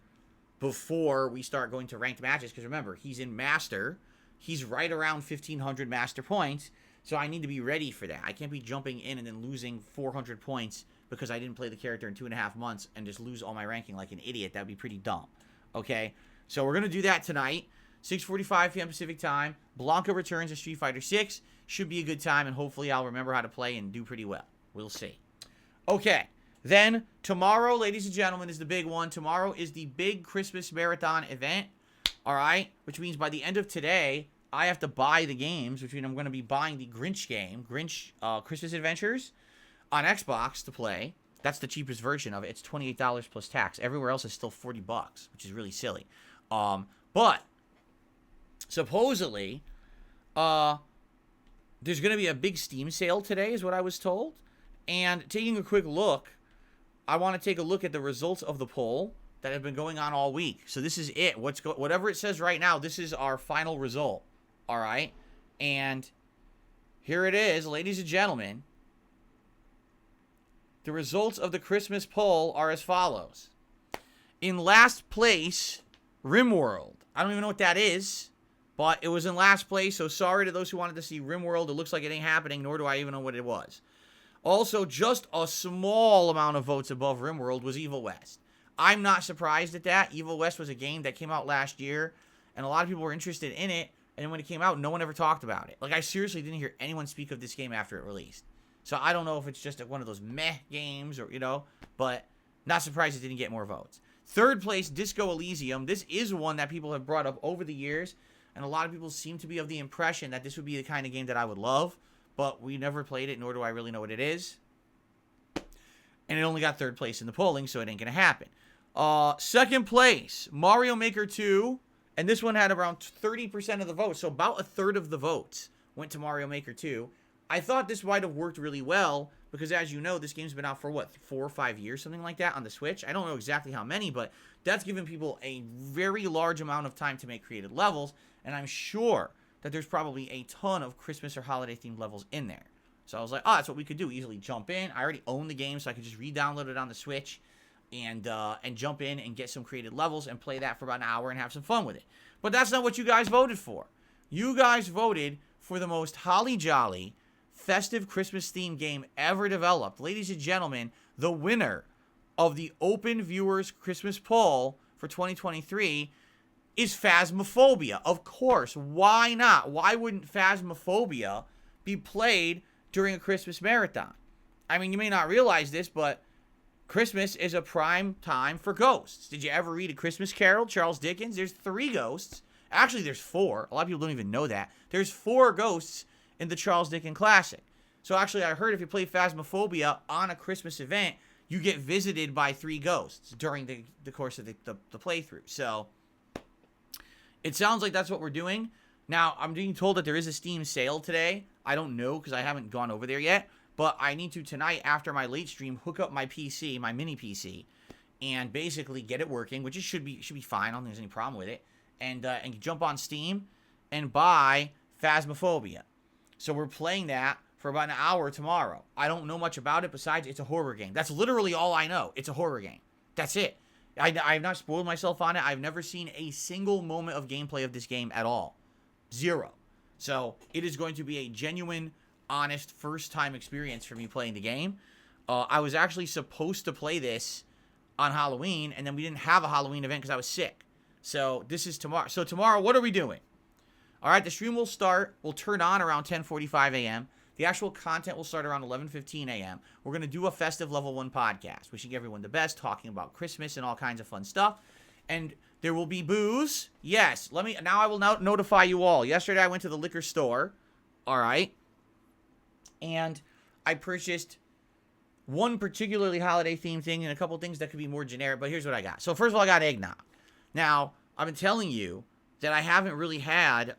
before we start going to ranked matches, because remember, he's in Master. He's right around 1,500 Master points, so I need to be ready for that. I can't be jumping in and then losing 400 points because I didn't play the character in 2.5 months and just lose all my ranking like an idiot. That would be pretty dumb, okay? So we're going to do that tonight, 6:45 p.m. Pacific time. Blanca returns to Street Fighter 6. Should be a good time, and hopefully I'll remember how to play and do pretty well. We'll see. Okay. Then, tomorrow, ladies and gentlemen, is the big one. Tomorrow is the big Christmas Marathon event, all right? Which means by the end of today, I have to buy the games, which means I'm going to be buying the Grinch game, Grinch Christmas Adventures, on Xbox to play. That's the cheapest version of it. It's $28 plus tax. Everywhere else is still $40, which is really silly. But, supposedly, there's going to be a big Steam sale today, is what I was told. And taking a quick look, I want to take a look at the results of the poll that have been going on all week. So this is it. Whatever it says right now, this is our final result. All right? And here it is, ladies and gentlemen. The results of the Christmas poll are as follows. In last place, RimWorld. I don't even know what that is, but it was in last place, so sorry to those who wanted to see RimWorld. It looks like it ain't happening, nor do I even know what it was. Also, just a small amount of votes above RimWorld was Evil West. I'm not surprised at that. Evil West was a game that came out last year, and a lot of people were interested in it, and then when it came out, no one ever talked about it. Like, I seriously didn't hear anyone speak of this game after it released. So I don't know if it's just one of those meh games, or, but not surprised it didn't get more votes. Third place, Disco Elysium. This is one that people have brought up over the years, and a lot of people seem to be of the impression that this would be the kind of game that I would love. But we never played it, nor do I really know what it is. And it only got third place in the polling, so it ain't going to happen. Second place, Mario Maker 2. And this one had around 30% of the votes. So about a third of the votes went to Mario Maker 2. I thought this might have worked really well, because as you know, this game's been out for, 4 or 5 years, something like that, on the Switch. I don't know exactly how many, but that's given people a very large amount of time to make creative levels. And I'm sure that there's probably a ton of Christmas or holiday-themed levels in there. So I was like, that's what we could do. Easily jump in. I already own the game, so I could just re-download it on the Switch and jump in and get some created levels and play that for about an hour and have some fun with it. But that's not what you guys voted for. You guys voted for the most holly-jolly, festive Christmas-themed game ever developed. Ladies and gentlemen, the winner of the Open Viewers Christmas poll for 2023 is Phasmophobia. Of course. Why not? Why wouldn't Phasmophobia be played during a Christmas marathon? I mean, you may not realize this, but Christmas is a prime time for ghosts. Did you ever read A Christmas Carol, Charles Dickens? There's 3 ghosts. Actually, there's 4. A lot of people don't even know that. There's 4 ghosts in the Charles Dickens classic. So actually, I heard if you play Phasmophobia on a Christmas event, you get visited by 3 ghosts during the course of the playthrough. So it sounds like that's what we're doing. Now, I'm being told that there is a Steam sale today. I don't know because I haven't gone over there yet. But I need to, tonight, after my late stream, hook up my PC, my mini PC, and basically get it working, which it should be fine. I don't think there's any problem with it. And jump on Steam and buy Phasmophobia. So we're playing that for about an hour tomorrow. I don't know much about it besides it's a horror game. That's literally all I know. It's a horror game. That's it. I've not spoiled myself on it. I've never seen a single moment of gameplay of this game at all. 0. So it is going to be a genuine, honest, first-time experience for me playing the game. I was actually supposed to play this on Halloween, and then we didn't have a Halloween event because I was sick. So this is tomorrow. So tomorrow, what are we doing? All right, the stream will start. We'll turn on around 10:45 a.m. The actual content will start around 11:15 a.m. We're going to do a festive level 1 podcast, wishing everyone the best, talking about Christmas and all kinds of fun stuff. And there will be booze. Yes, I will now notify you all. Yesterday I went to the liquor store. All right. And I purchased one particularly holiday-themed thing and a couple things that could be more generic, but here's what I got. So first of all, I got eggnog. Now, I've been telling you that I haven't really had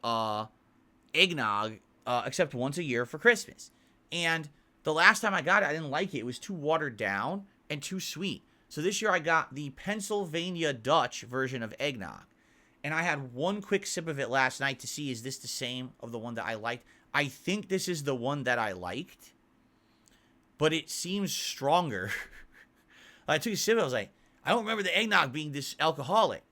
eggnog except once a year for Christmas. And the last time I got it, I didn't like it. It was too watered down and too sweet. So this year I got the Pennsylvania Dutch version of eggnog. And I had one quick sip of it last night to see, is this the same of the one that I liked? I think this is the one that I liked, but it seems stronger. I took a sip, I was like, I don't remember the eggnog being this alcoholic.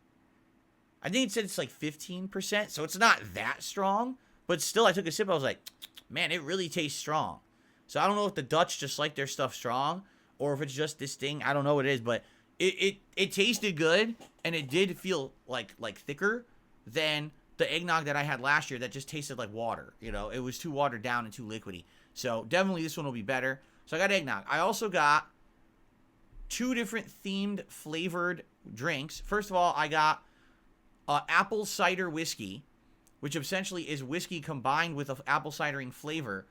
I think it said it's like 15%, so it's not that strong, but still I took a sip, I was like, man, it really tastes strong. So I don't know if the Dutch just like their stuff strong, or if it's just this thing, I don't know what it is, but it tasted good, and it did feel like thicker than the eggnog that I had last year that just tasted like water. You know, it was too watered down and too liquidy. So definitely this one will be better. So I got eggnog. I also got 2 different themed flavored drinks. First of all, I got apple cider whiskey, which essentially is whiskey combined with an apple cidering flavor.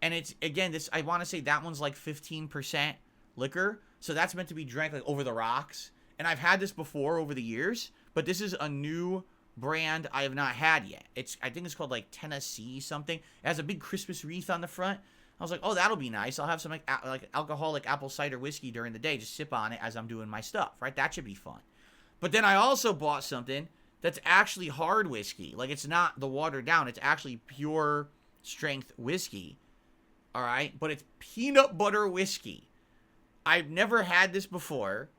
And it's, again, this, I want to say that one's like 15% liquor. So that's meant to be drank like over the rocks. And I've had this before over the years, but this is a new brand I have not had yet. I think it's called like Tennessee something. It has a big Christmas wreath on the front. I was like, oh, that'll be nice. I'll have some like alcoholic apple cider whiskey during the day. Just sip on it as I'm doing my stuff, right? That should be fun. But then I also bought something that's actually hard whiskey. Like, it's not the watered down. It's actually pure strength whiskey. All right? But it's peanut butter whiskey. I've never had this before.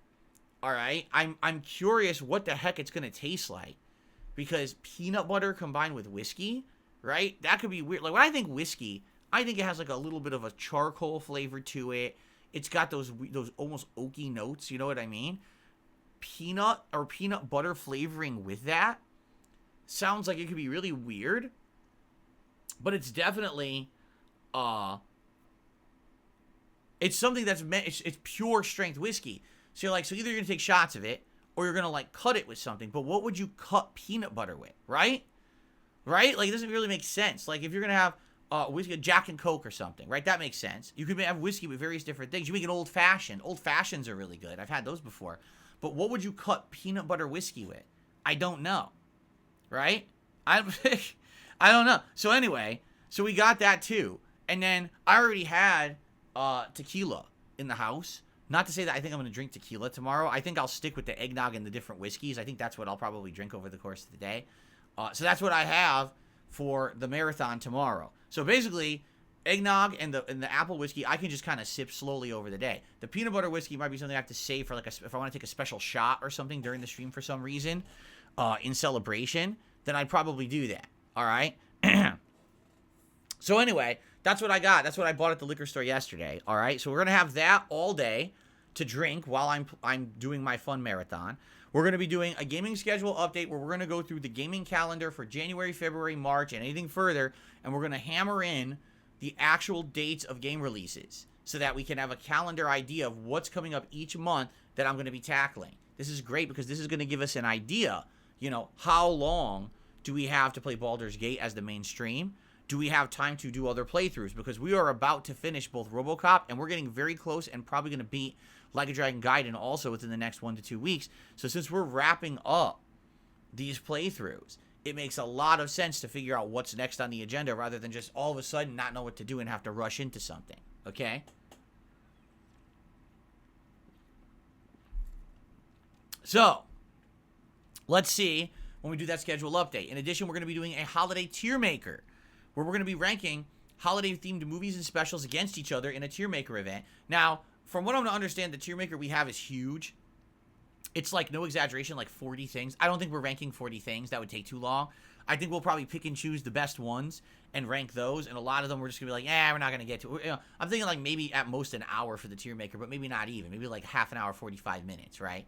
All right? I'm curious what the heck it's going to taste like. Because peanut butter combined with whiskey, right? That could be weird. Like, when I think whiskey, I think it has like a little bit of a charcoal flavor to it. It's got those almost oaky notes, you know what I mean? Peanut butter flavoring with that sounds like it could be really weird. But it's definitely it's something that's meant, it's pure strength whiskey. So you're like, so either you're going to take shots of it, or you're going to, like, cut it with something. But what would you cut peanut butter with, right? Right? Like, it doesn't really make sense. Like, if you're going to have whiskey, Jack and Coke or something, right? That makes sense. You could have whiskey with various different things. You make an old-fashioned. Old-fashions are really good. I've had those before. But what would you cut peanut butter whiskey with? I don't know. Right? I don't know. So anyway, so we got that too. And then I already had tequila in the house. Not to say that I think I'm going to drink tequila tomorrow. I think I'll stick with the eggnog and the different whiskeys. I think that's what I'll probably drink over the course of the day. So that's what I have for the marathon tomorrow. So basically, eggnog and the apple whiskey, I can just kind of sip slowly over the day. The peanut butter whiskey might be something I have to save for, like, if I want to take a special shot or something during the stream for some reason, in celebration, then I'd probably do that. All right? So anyway, that's what I got. That's what I bought at the liquor store yesterday. All right? So we're going to have that all day. to drink while I'm doing my fun marathon. We're going to be doing a gaming schedule update where we're going to go through the gaming calendar for January, February, March, and anything further, and we're going to hammer in the actual dates of game releases so that we can have a calendar idea of what's coming up each month that I'm going to be tackling. This is great because this is going to give us an idea, how long do we have to play Baldur's Gate as the main stream? Do we have time to do other playthroughs? Because we are about to finish both RoboCop, and we're getting very close and probably going to beat Like a Dragon Gaiden also within the next 1 to 2 weeks. So since we're wrapping up these playthroughs, it makes a lot of sense to figure out what's next on the agenda rather than just all of a sudden not know what to do and have to rush into something, okay? So, let's see when we do that schedule update. In addition, we're going to be doing a holiday tier maker where we're going to be ranking holiday-themed movies and specials against each other in a tier maker event. Now, from what I'm to understand, the tier maker we have is huge. It's like, no exaggeration, like 40 things. I don't think we're ranking 40 things. That would take too long. I think we'll probably pick and choose the best ones and rank those. And a lot of them we're just going to be like, we're not going to get to it. I'm thinking like maybe at most an hour for the tier maker, but maybe not even. Maybe like half an hour, 45 minutes, right?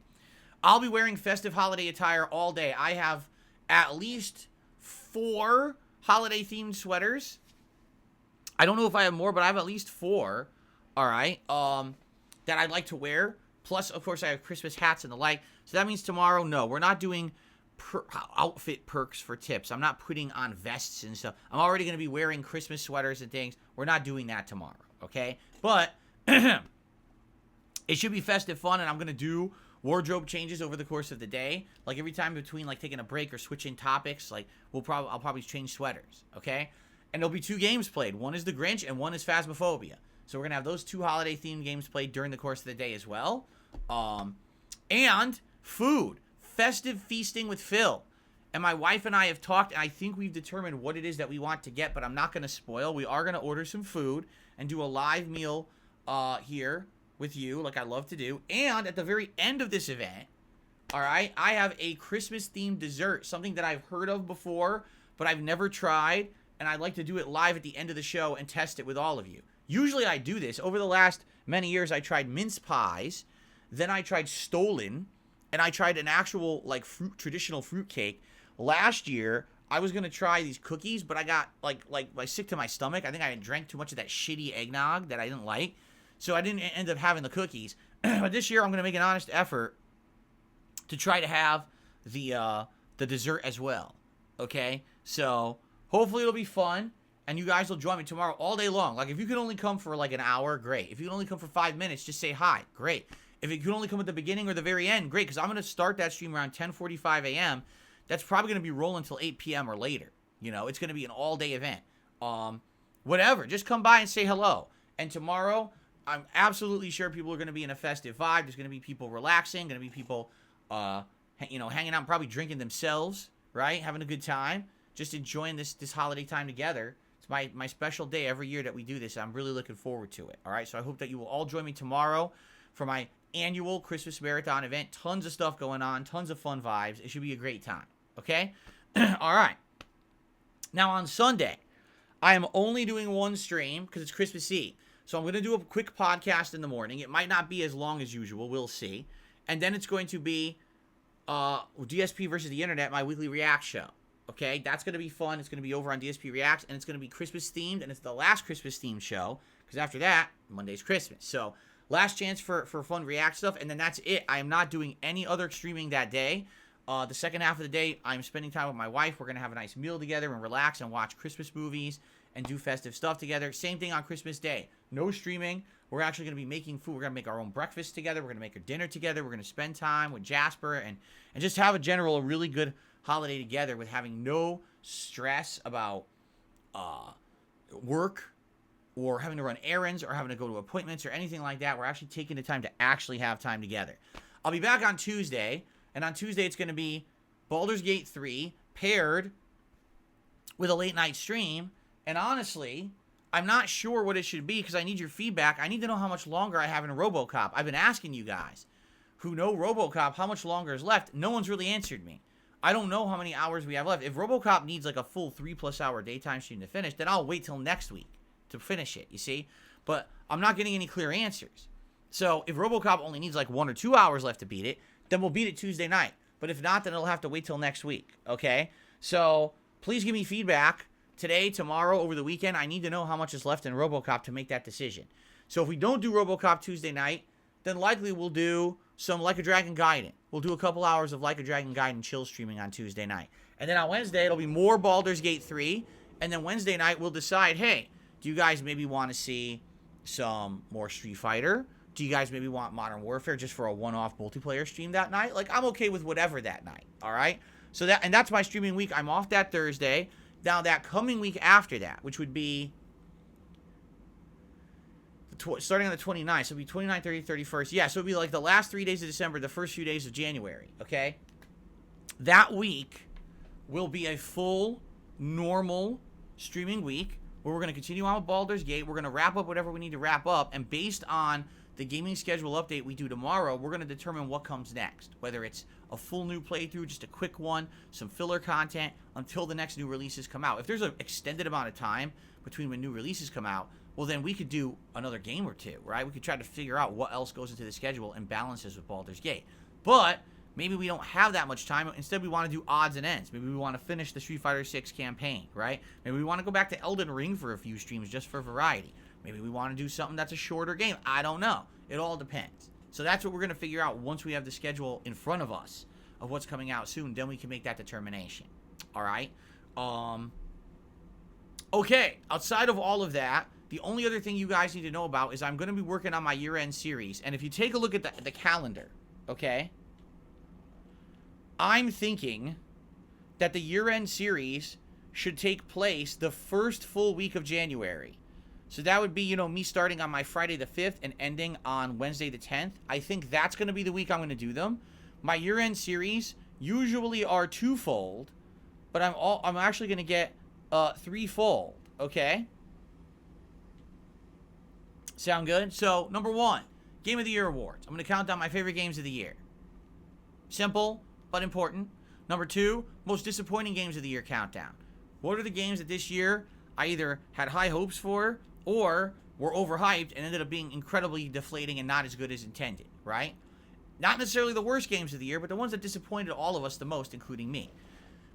I'll be wearing festive holiday attire all day. I have at least 4 holiday-themed sweaters. I don't know if I have more, but I have at least 4, all right, that I'd like to wear. Plus, of course, I have Christmas hats and the like. So that means tomorrow, no, we're not doing outfit perks for tips. I'm not putting on vests and stuff. I'm already going to be wearing Christmas sweaters and things. We're not doing that tomorrow, okay? But it should be festive fun, and I'm going to do wardrobe changes over the course of the day. Like every time between like taking a break or switching topics, like I'll probably change sweaters, okay? And there'll be 2 games played. One is The Grinch and one is Phasmophobia. So we're going to have those 2 holiday-themed games played during the course of the day as well. And food. Festive feasting with Phil. And my wife and I have talked, and I think we've determined what it is that we want to get, but I'm not going to spoil. We are going to order some food and do a live meal here with you, like I love to do. And at the very end of this event, all right, I have a Christmas-themed dessert, something that I've heard of before, but I've never tried, and I'd like to do it live at the end of the show and test it with all of you. Usually I do this. Over the last many years, I tried mince pies, then I tried Stollen, and I tried an actual, like, traditional fruit cake. Last year, I was going to try these cookies, but I got, like sick to my stomach. I think I drank too much of that shitty eggnog that I didn't like, so I didn't end up having the cookies. But this year, I'm going to make an honest effort to try to have the dessert as well, okay? So, hopefully it'll be fun. And you guys will join me tomorrow all day long. Like, if you can only come for, like, an hour, great. If you can only come for 5 minutes, just say hi. Great. If you can only come at the beginning or the very end, great. Because I'm going to start that stream around 10:45 a.m. That's probably going to be rolling until 8 p.m. or later. It's going to be an all-day event. Whatever. Just come by and say hello. And tomorrow, I'm absolutely sure people are going to be in a festive vibe. There's going to be people relaxing. Going to be people, hanging out and probably drinking themselves, right? Having a good time. Just enjoying this holiday time together. It's my special day every year that we do this. I'm really looking forward to it. All right, so I hope that you will all join me tomorrow for my annual Christmas Marathon event. Tons of stuff going on, tons of fun vibes. It should be a great time, okay? All right. Now, on Sunday, I am only doing one stream because it's Christmas Eve. So I'm going to do a quick podcast in the morning. It might not be as long as usual. We'll see. And then it's going to be DSP versus the Internet, my weekly React show. Okay, that's going to be fun. It's going to be over on DSP Reacts, and it's going to be Christmas-themed, and it's the last Christmas-themed show, because after that, Monday's Christmas. So, last chance for fun React stuff, and then that's it. I am not doing any other streaming that day. The second half of the day, I'm spending time with my wife. We're going to have a nice meal together and relax and watch Christmas movies and do festive stuff together. Same thing on Christmas Day. No streaming. We're actually going to be making food. We're going to make our own breakfast together. We're going to make our dinner together. We're going to spend time with Jasper and just have a really good holiday together with having no stress about work or having to run errands or having to go to appointments or anything like that. We're actually taking the time to actually have time together. I'll be back on Tuesday, and on Tuesday it's going to be Baldur's Gate 3 paired with a late night stream, and honestly, I'm not sure what it should be because I need your feedback. I need to know how much longer I have in RoboCop. I've been asking you guys who know RoboCop how much longer is left. No one's really answered me. I don't know how many hours we have left. If RoboCop needs like a full 3+ hour daytime stream to finish, then I'll wait till next week to finish it, you see? But I'm not getting any clear answers. So if RoboCop only needs like 1 or 2 hours left to beat it, then we'll beat it Tuesday night. But if not, then it'll have to wait till next week, okay? So please give me feedback today, tomorrow, over the weekend. I need to know how much is left in RoboCop to make that decision. So if we don't do RoboCop Tuesday night, then likely we'll do some Like a Dragon Gaiden. We'll do a couple hours of Like a Dragon Gaiden chill streaming on Tuesday night. And then on Wednesday, it'll be more Baldur's Gate 3. And then Wednesday night, we'll decide, hey, do you guys maybe want to see some more Street Fighter? Do you guys maybe want Modern Warfare just for a one-off multiplayer stream that night? Like, I'm okay with whatever that night, all right? So that's my streaming week. I'm off that Thursday. Now, that coming week after that, which would be starting on the 29th, so it'll be 29, 30, 31st. Yeah, so it'll be like the last 3 days of December, the first few days of January, okay? That week will be a full, normal streaming week where we're going to continue on with Baldur's Gate. We're going to wrap up whatever we need to wrap up, and based on the gaming schedule update we do tomorrow, we're going to determine what comes next. Whether it's a full new playthrough, just a quick one, some filler content, until the next new releases come out. If there's an extended amount of time between when new releases come out, well, then we could do another game or two, right? We could try to figure out what else goes into the schedule and balances with Baldur's Gate. But maybe we don't have that much time. Instead, we want to do odds and ends. Maybe we want to finish the Street Fighter 6 campaign, right? Maybe we want to go back to Elden Ring for a few streams just for variety. Maybe we want to do something that's a shorter game. I don't know. It all depends. So that's what we're going to figure out once we have the schedule in front of us of what's coming out soon. Then we can make that determination. All right? Okay. Outside of all of that, the only other thing you guys need to know about is I'm going to be working on my year-end series. And if you take a look at the calendar, okay, I'm thinking that the year-end series should take place the first full week of January. So that would be, you know, me starting on my Friday the 5th and ending on Wednesday the 10th. I think that's going to be the week I'm going to do them. My year-end series usually are twofold, but I'm actually going to get threefold, okay? Sound good? So, number 1, Game of the Year awards. I'm going to count down my favorite games of the year. Simple, but important. Number 2, most disappointing games of the year countdown. What are the games that this year I either had high hopes for or were overhyped and ended up being incredibly deflating and not as good as intended, right? Not necessarily the worst games of the year, but the ones that disappointed all of us the most, including me.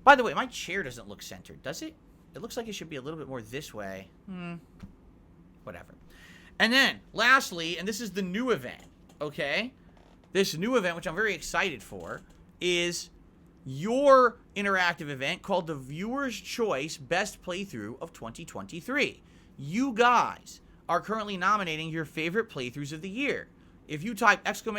By the way, my chair doesn't look centered, does it? It looks like it should be a little bit more this way. Whatever. And then, lastly, and this is the new event, okay? This new event, which I'm very excited for, is your interactive event called the Viewer's Choice Best Playthrough of 2023. You guys are currently nominating your favorite playthroughs of the year. If you type !best of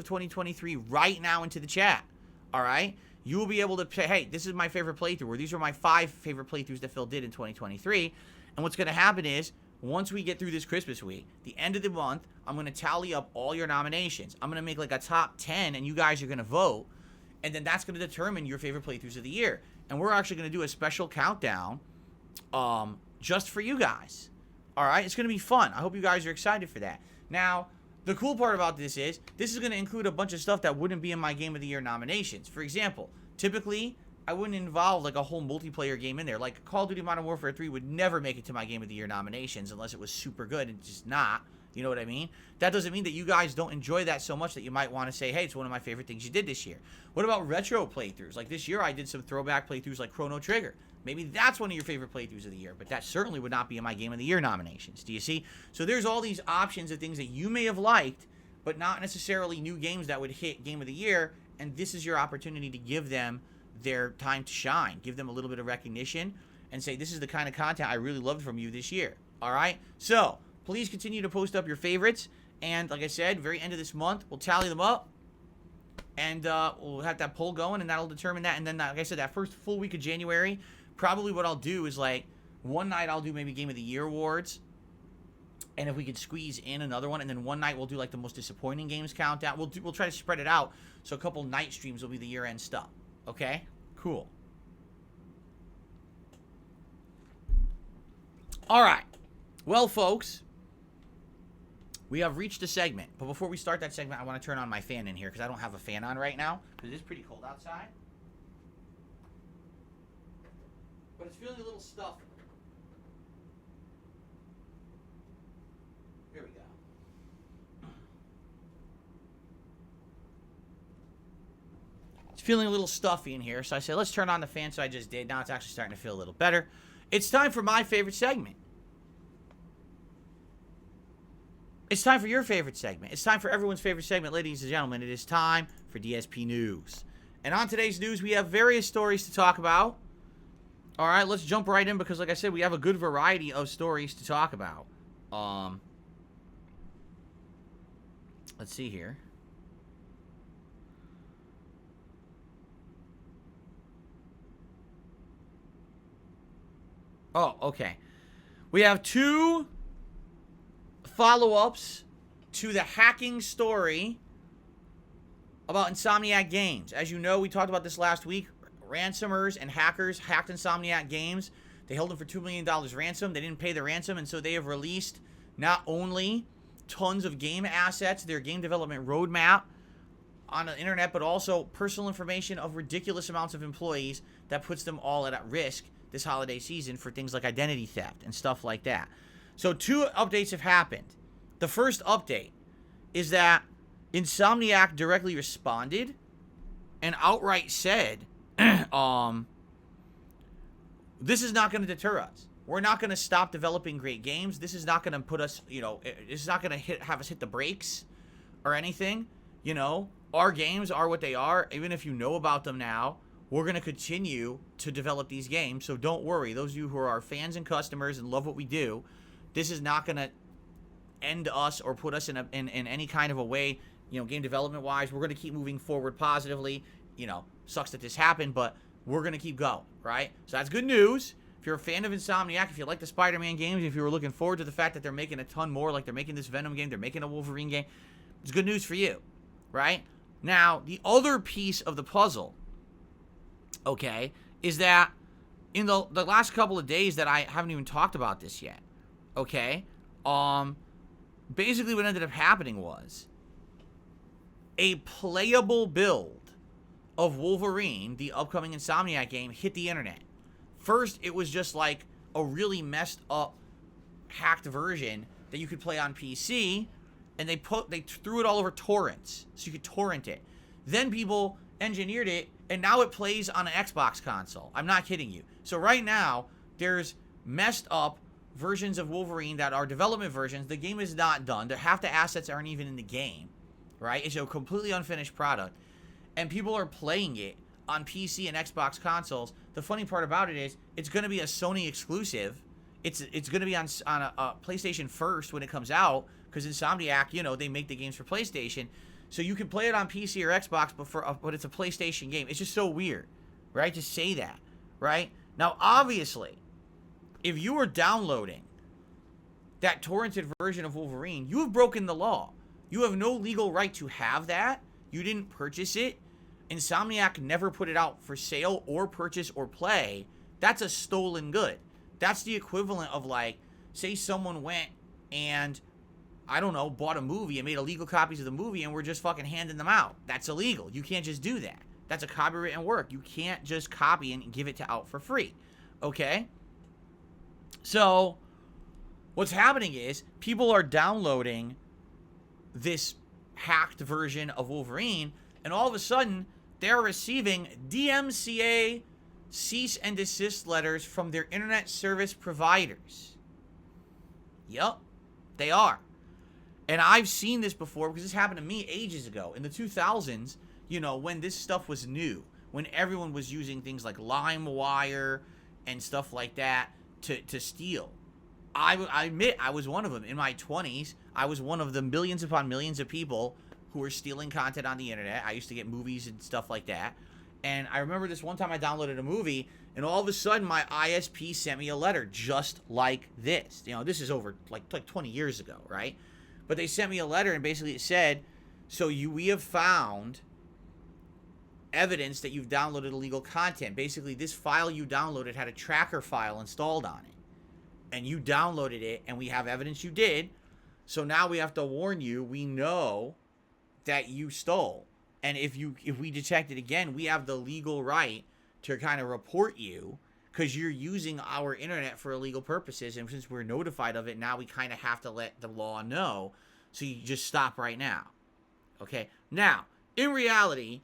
2023 right now into the chat, all right, you will be able to say, hey, this is my favorite playthrough, or these are my 5 favorite playthroughs that Phil did in 2023. And what's going to happen is, once we get through this Christmas week, the end of the month, I'm going to tally up all your nominations. I'm going to make like a top 10, and you guys are going to vote. And then that's going to determine your favorite playthroughs of the year. And we're actually going to do a special countdown just for you guys. All right? It's going to be fun. I hope you guys are excited for that. Now, the cool part about this is going to include a bunch of stuff that wouldn't be in my Game of the Year nominations. For example, typically, I wouldn't involve like a whole multiplayer game in there. Like Call of Duty Modern Warfare 3 would never make it to my Game of the Year nominations unless it was super good, and it's just not. You know what I mean? That doesn't mean that you guys don't enjoy that so much that you might want to say, hey, it's one of my favorite things you did this year. What about retro playthroughs? Like this year I did some throwback playthroughs like Chrono Trigger. Maybe that's one of your favorite playthroughs of the year, but that certainly would not be in my Game of the Year nominations. Do you see? So there's all these options of things that you may have liked, but not necessarily new games that would hit Game of the Year, and this is your opportunity to give them their time to shine. Give them a little bit of recognition and say, this is the kind of content I really loved from you this year. All right? So please continue to post up your favorites. And like I said, very end of this month, we'll tally them up. And we'll have that poll going, and that'll determine that. And then, like I said, that first full week of January, probably what I'll do is, like, one night I'll do maybe Game of the Year awards. And if we could squeeze in another one, and then one night we'll do, like, the most disappointing games countdown. We'll try to spread it out, so a couple night streams will be the year-end stuff. Okay? Cool. All right. Well, folks, we have reached a segment. But before we start that segment, I want to turn on my fan in here because I don't have a fan on right now because it is pretty cold outside. But it's feeling a little stuffy. Here we go. It's feeling a little stuffy in here, so I said, let's turn on the fan, so I just did. Now it's actually starting to feel a little better. It's time for my favorite segment. It's time for your favorite segment. It's time for everyone's favorite segment, ladies and gentlemen. It is time for DSP News. And on today's news, we have various stories to talk about. All right, let's jump right in because, like I said, we have a good variety of stories to talk about. Let's see here. Oh, okay. We have two follow-ups to the hacking story about Insomniac Games. As you know, we talked about this last week. Ransomers and hackers hacked Insomniac Games. They held them for $2 million ransom. They didn't pay the ransom, and so they have released not only tons of game assets, their game development roadmap on the internet, but also personal information of ridiculous amounts of employees that puts them all at risk this holiday season for things like identity theft and stuff like that. So two updates have happened. The first update is that Insomniac directly responded and outright said, this is not going to deter us. We're not going to stop developing great games. This is not going to put us, it's not going to have us hit the brakes or anything. Our games are what they are. Even if you know about them now, we're going to continue to develop these games. So don't worry. Those of you who are our fans and customers and love what we do, this is not going to end us or put us in any kind of a way, game development wise. We're going to keep moving forward positively. Sucks that this happened, but we're going to keep going, right? So that's good news. If you're a fan of Insomniac, if you like the Spider-Man games, if you were looking forward to the fact that they're making a ton more, like they're making this Venom game, they're making a Wolverine game, it's good news for you, right? Now, the other piece of the puzzle, okay, is that in the last couple of days that I haven't even talked about this yet, okay, basically what ended up happening was a playable build of Wolverine, the upcoming Insomniac game, hit the internet. First, it was just like a really messed up, hacked version that you could play on PC, and they threw it all over torrents, so you could torrent it. Then people engineered it, and now it plays on an Xbox console. I'm not kidding you. So right now, there's messed up versions of Wolverine that are development versions. The game is not done. Half the assets aren't even in the game, right? It's a completely unfinished product, and people are playing it on PC and Xbox consoles. The funny part about it is it's going to be a Sony exclusive. It's going to be on a PlayStation first when it comes out, because Insomniac, they make the games for PlayStation. So you can play it on PC or Xbox, but it's a PlayStation game. It's just so weird, right, to say that, right? Now, obviously, if you are downloading that torrented version of Wolverine, you have broken the law. You have no legal right to have that. You didn't purchase it. Insomniac never put it out for sale or purchase or play. That's a stolen good. That's the equivalent of, like, say someone went and, I don't know, bought a movie and made illegal copies of the movie and we're just fucking handing them out. That's illegal. You can't just do that. That's a copywritten work. You can't just copy and give it out for free. Okay? So, what's happening is people are downloading this hacked version of Wolverine, and all of a sudden, they're receiving DMCA cease and desist letters from their internet service providers. Yup, they are. And I've seen this before because this happened to me ages ago. In the 2000s, when this stuff was new, when everyone was using things like LimeWire and stuff like that to steal. I admit I was one of them. In my 20s, I was one of the millions upon millions of people who were stealing content on the internet. I used to get movies and stuff like that. And I remember this one time I downloaded a movie, and all of a sudden my ISP sent me a letter just like this. This is over like 20 years ago, right? But they sent me a letter, and basically it said, we have found evidence that you've downloaded illegal content. Basically, this file you downloaded had a tracker file installed on it. And you downloaded it, and we have evidence you did. So now we have to warn you, we know that you stole. And if we detect it again, we have the legal right to kind of report you because you're using our internet for illegal purposes. And since we're notified of it, now we kind of have to let the law know. So you just stop right now. Okay? Now, in reality,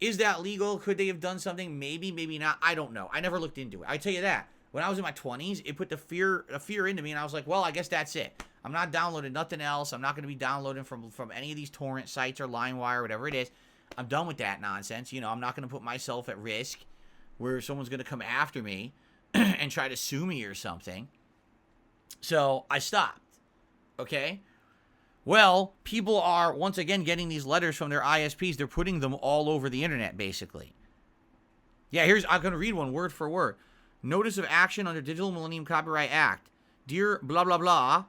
Is that legal? Could they have done something? Maybe, maybe not. I don't know. I never looked into it. I tell you that. When I was in my 20s, it put the fear into me, and I was like, well, I guess that's it. I'm not downloading nothing else. I'm not going to be downloading from any of these torrent sites or LimeWire or whatever it is. I'm done with that nonsense. You know, I'm not going to put myself at risk where someone's going to come after me and try to sue me or something. So I stopped. Okay? Well, people are, once again, getting these letters from their ISPs. They're putting them all over the internet, basically. Yeah, I'm going to read one word for word. Notice of action under Digital Millennium Copyright Act. Dear blah, blah, blah,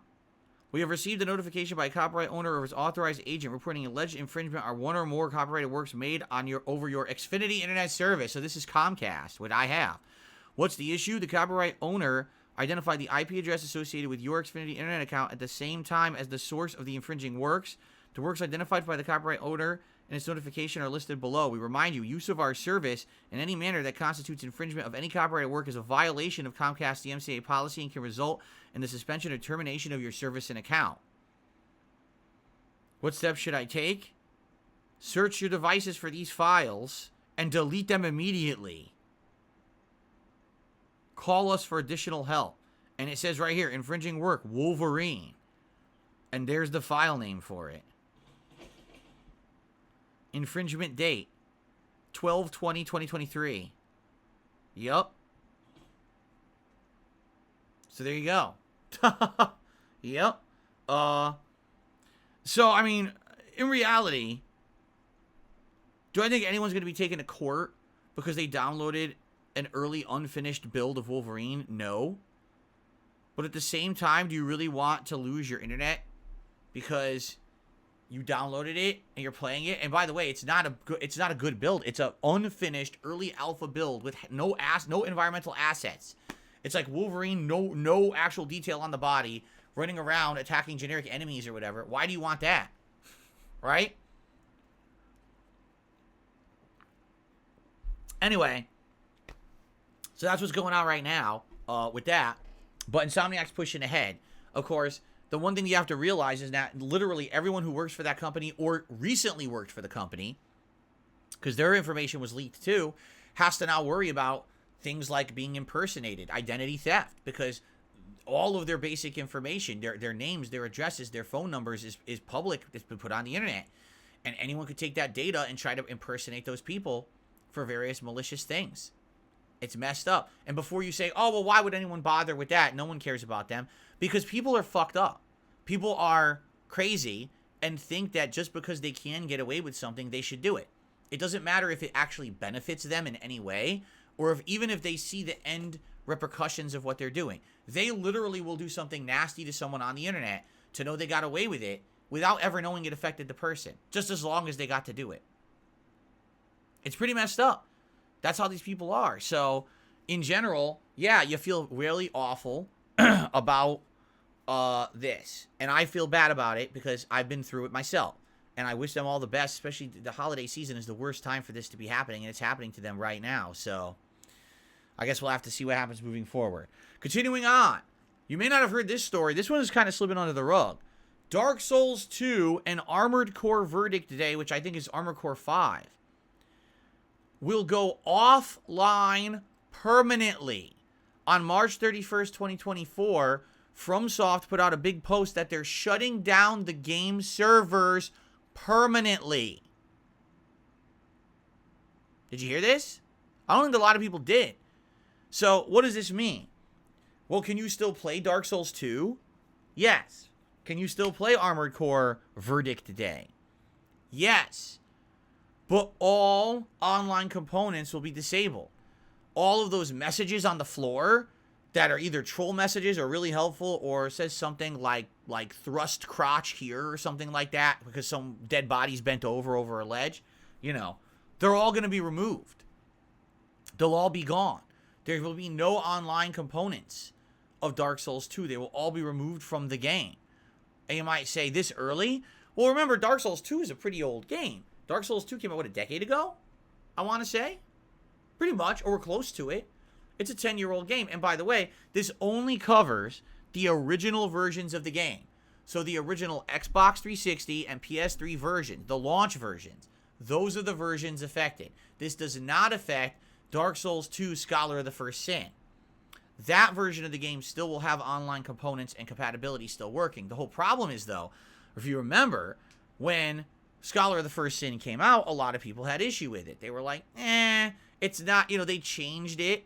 we have received a notification by a copyright owner or his authorized agent reporting alleged infringement on one or more copyrighted works made on over your Xfinity Internet service. So this is Comcast, what I have. What's the issue? The copyright owner identified the IP address associated with your Xfinity Internet account at the same time as the source of the infringing works. The works identified by the copyright owner and its notification are listed below. We remind you, use of our service in any manner that constitutes infringement of any copyrighted work is a violation of Comcast DMCA policy and can result in the suspension or termination of your service and account. What steps should I take? Search your devices for these files and delete them immediately. Call us for additional help. And it says right here, infringing work, Wolverine. And there's the file name for it. Infringement date, 12/20/2023. Yup. So there you go. Yep. So, I mean, in reality, do I think anyone's going to be taken to court because they downloaded an early unfinished build of Wolverine? No. But at the same time, do you really want to lose your internet because you downloaded it and you're playing it? And by the way, it's not a good build. It's a unfinished early alpha build with no environmental assets. It's like Wolverine, no actual detail on the body, running around attacking generic enemies or whatever. Why do you want that? Right? Anyway, so that's what's going on right now with that. But Insomniac's pushing ahead. Of course, the one thing you have to realize is that literally everyone who works for that company or recently worked for the company, because their information was leaked too, has to now worry about things like being impersonated, identity theft, because all of their basic information, their names, their addresses, their phone numbers is public. It's been put on the internet. And anyone could take that data and try to impersonate those people for various malicious things. It's messed up. And before you say, oh, well, why would anyone bother with that? No one cares about them. Because people are fucked up. People are crazy and think that just because they can get away with something, they should do it. It doesn't matter if it actually benefits them in any way, or even if they see the end repercussions of what they're doing. They literally will do something nasty to someone on the internet to know they got away with it without ever knowing it affected the person, just as long as they got to do it. It's pretty messed up. That's how these people are. So, in general, yeah, you feel really awful about this. And I feel bad about it because I've been through it myself. And I wish them all the best, especially the holiday season is the worst time for this to be happening, and it's happening to them right now. So, I guess we'll have to see what happens moving forward. Continuing on. You may not have heard this story. This one is kind of slipping under the rug. Dark Souls 2 and Armored Core Verdict today, which I think is Armored Core 5. Will go offline permanently. On March 31st, 2024, FromSoft put out a big post that they're shutting down the game servers permanently. Did you hear this? I don't think a lot of people did. So, what does this mean? Well, can you still play Dark Souls 2? Yes. Can you still play Armored Core Verdict today? Yes. But all online components will be disabled. All of those messages on the floor that are either troll messages or really helpful or says something like thrust crotch here or something like that because some dead body's bent over a ledge, you know, they're all going to be removed. They'll all be gone. There will be no online components of Dark Souls 2. They will all be removed from the game. And you might say, this early? Well, remember, Dark Souls 2 is a pretty old game. Dark Souls 2 came out, what, a decade ago? I want to say? Pretty much, or we're close to it. It's a 10-year-old game. And by the way, this only covers the original versions of the game. So the original Xbox 360 and PS3 version, the launch versions. Those are the versions affected. This does not affect Dark Souls 2 Scholar of the First Sin. That version of the game still will have online components and compatibility still working. The whole problem is, though, if you remember, when Scholar of the First Sin came out, a lot of people had issue with it. They were like, it's not, they changed it.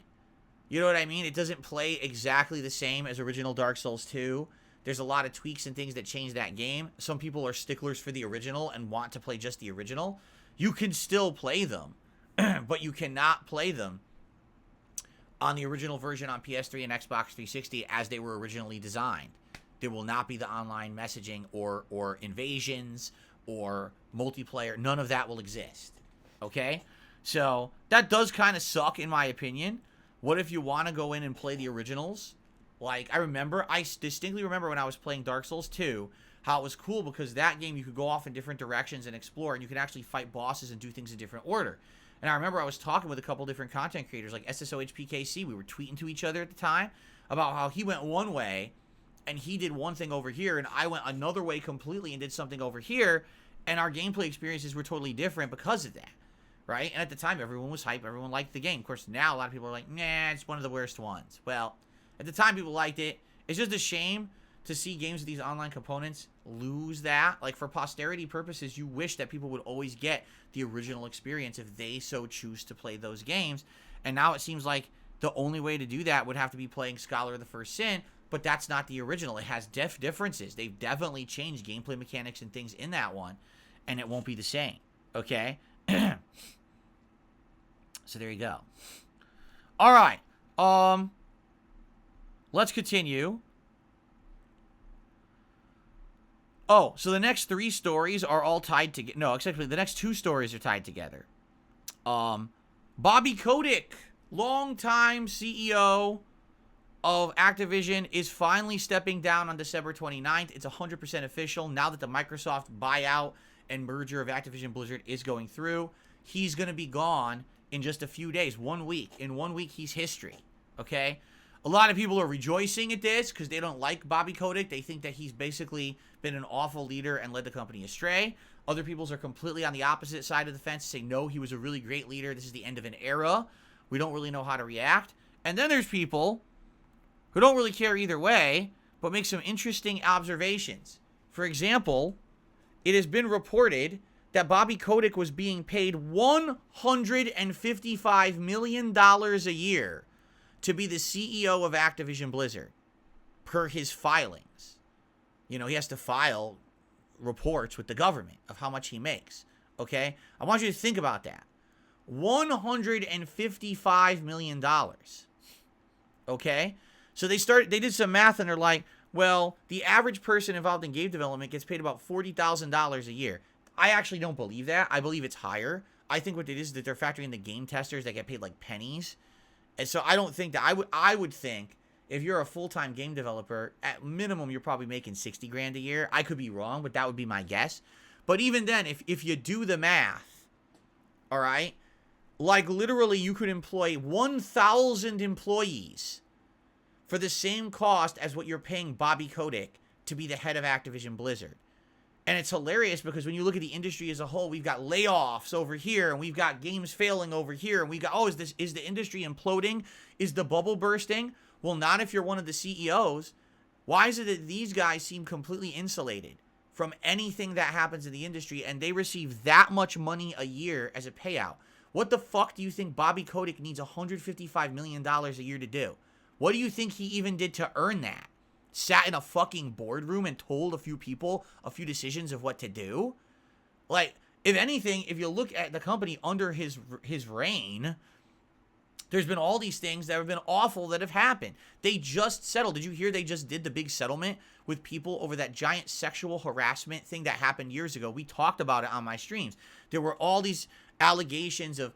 You know what I mean? It doesn't play exactly the same as original Dark Souls 2. There's a lot of tweaks and things that change that game. Some people are sticklers for the original and want to play just the original. You can still play them, but you cannot play them on the original version on PS3 and Xbox 360 as they were originally designed. There will not be the online messaging or invasions or multiplayer. None of that will exist. Okay? So, that does kind of suck in my opinion. What if you want to go in and play the originals? Like, I distinctly remember when I was playing Dark Souls 2, how it was cool because that game you could go off in different directions and explore, and you could actually fight bosses and do things in different order. And I remember I was talking with a couple different content creators, like SSOHPKC. We were tweeting to each other at the time about how he went one way, and he did one thing over here, and I went another way completely and did something over here, and our gameplay experiences were totally different because of that, right? And at the time, everyone was hype. Everyone liked the game. Of course, now a lot of people are like, nah, it's one of the worst ones. Well, at the time, people liked it. It's just a shame to see games with these online components lose that. Like, for posterity purposes, you wish that people would always get the original experience if they so choose to play those games. And now it seems like the only way to do that would have to be playing Scholar of the First Sin, but that's not the original. It has differences. They've definitely changed gameplay mechanics and things in that one, and it won't be the same. Okay? So there you go. All right. Let's continue. Oh, so the next 3 stories are all tied together. No, actually, the next 2 stories are tied together. Bobby Kotick, longtime CEO of Activision, is finally stepping down on December 29th. It's 100% official now that the Microsoft buyout and merger of Activision Blizzard is going through. He's going to be gone in just a few days, 1 week. In 1 week, he's history, okay? A lot of people are rejoicing at this because they don't like Bobby Kotick. They think that he's basically been an awful leader and led the company astray. Other people are completely on the opposite side of the fence, saying, no, he was a really great leader. This is the end of an era. We don't really know how to react. And then there's people who don't really care either way, but make some interesting observations. For example, it has been reported that Bobby Kotick was being paid $155 million a year to be the CEO of Activision Blizzard, per his filings. He has to file reports with the government of how much he makes, okay? I want you to think about that. $155 million, okay? So they did some math, and they're like, well, the average person involved in game development gets paid about $40,000 a year. I actually don't believe that. I believe it's higher. I think what it is that they're factoring in the game testers that get paid like pennies. And so I don't think that I would think if you're a full-time game developer, at minimum you're probably making 60 grand a year. I could be wrong, but that would be my guess. But even then, if you do the math, all right, like literally you could employ 1,000 employees for the same cost as what you're paying Bobby Kotick to be the head of Activision Blizzard. And it's hilarious because when you look at the industry as a whole, we've got layoffs over here, and we've got games failing over here, and we got, is the industry imploding? Is the bubble bursting? Well, not if you're one of the CEOs. Why is it that these guys seem completely insulated from anything that happens in the industry, and they receive that much money a year as a payout? What the fuck do you think Bobby Kotick needs $155 million a year to do? What do you think he even did to earn that? Sat in a fucking boardroom and told a few people a few decisions of what to do? Like, if anything, if you look at the company under his reign, there's been all these things that have been awful that have happened. They just settled. Did you hear they just did the big settlement with people over that giant sexual harassment thing that happened years ago? We talked about it on my streams. There were all these allegations of,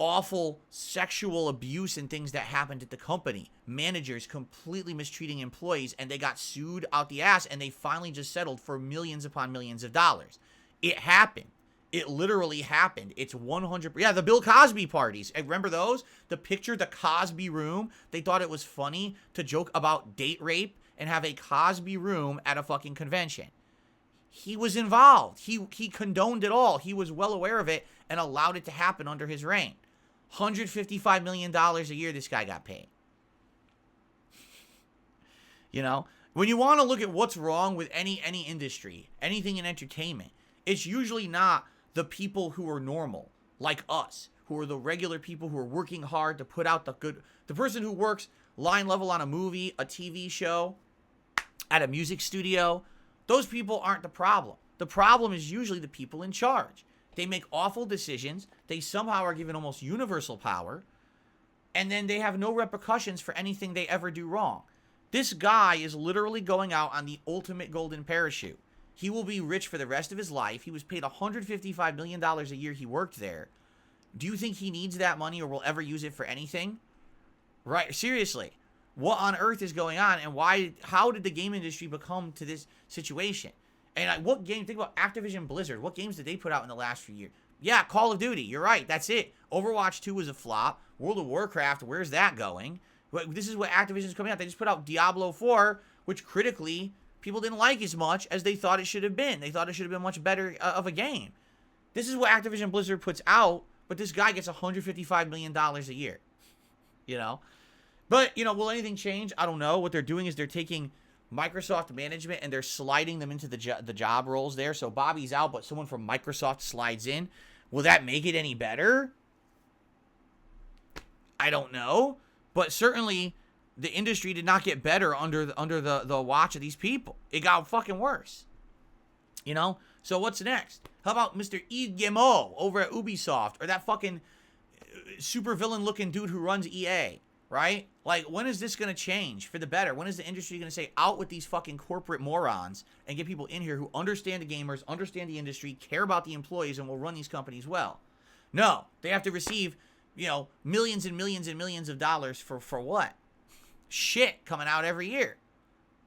awful sexual abuse and things that happened at the company. Managers completely mistreating employees, and they got sued out the ass, and they finally just settled for millions upon millions of dollars. It happened. It literally happened. It's 100%. Yeah, the Bill Cosby parties. Remember those? The Cosby room. They thought it was funny to joke about date rape and have a Cosby room at a fucking convention. He was involved. He condoned it all. He was well aware of it and allowed it to happen under his reign. $155 million a year this guy got paid. You know, when you want to look at what's wrong with any industry, anything in entertainment, it's usually not the people who are normal, like us, who are the regular people who are working hard to put out the person who works line level on a movie, a TV show, at a music studio. Those people aren't the problem. The problem is usually the people in charge. They make awful decisions. They somehow are given almost universal power. And then they have no repercussions for anything they ever do wrong. This guy is literally going out on the ultimate golden parachute. He will be rich for the rest of his life. He was paid $155 million a year he worked there. Do you think he needs that money or will ever use it for anything? Right, seriously. What on earth is going on, and how did the game industry become to this situation? And what game, think about Activision Blizzard. What games did they put out in the last few years? Yeah, Call of Duty, you're right, that's it. Overwatch 2 was a flop. World of Warcraft, where's that going? This is what Activision's coming out. They just put out Diablo 4, which critically, people didn't like as much as they thought it should have been. They thought it should have been much better of a game. This is what Activision Blizzard puts out, but this guy gets $155 million a year. You know? But, you know, will anything change? I don't know. What they're doing is they're taking Microsoft management and they're sliding them into the job roles there. So Bobby's out, but someone from Microsoft slides in. Will that make it any better? I don't know. But certainly, the industry did not get better under the watch of these people. It got fucking worse. You know? So what's next? How about Mr. Yves Guillemot over at Ubisoft? Or that fucking super villain looking dude who runs EA? Right? Like, when is this going to change for the better? When is the industry going to say, out with these fucking corporate morons and get people in here who understand the gamers, understand the industry, care about the employees, and will run these companies well? No. They have to receive, you know, millions and millions and millions of dollars for what? Shit coming out every year.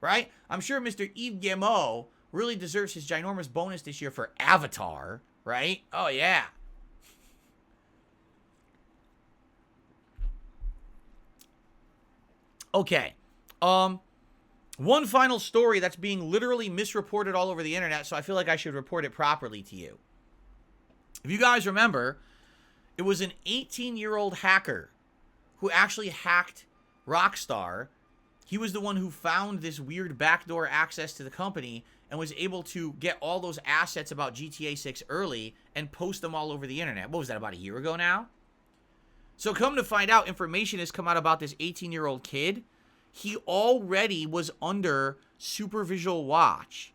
Right? I'm sure Mr. Yves Guillemot really deserves his ginormous bonus this year for Avatar. Right? Oh, yeah. Okay, one final story that's being literally misreported all over the internet, so I feel like I should report it properly to you. If you guys remember, it was an 18-year-old hacker who actually hacked Rockstar. He was the one who found this weird backdoor access to the company and was able to get all those assets about GTA 6 early and post them all over the internet. What was that, about a year ago now? So come to find out, information has come out about this 18-year-old kid. He already was under supervision watch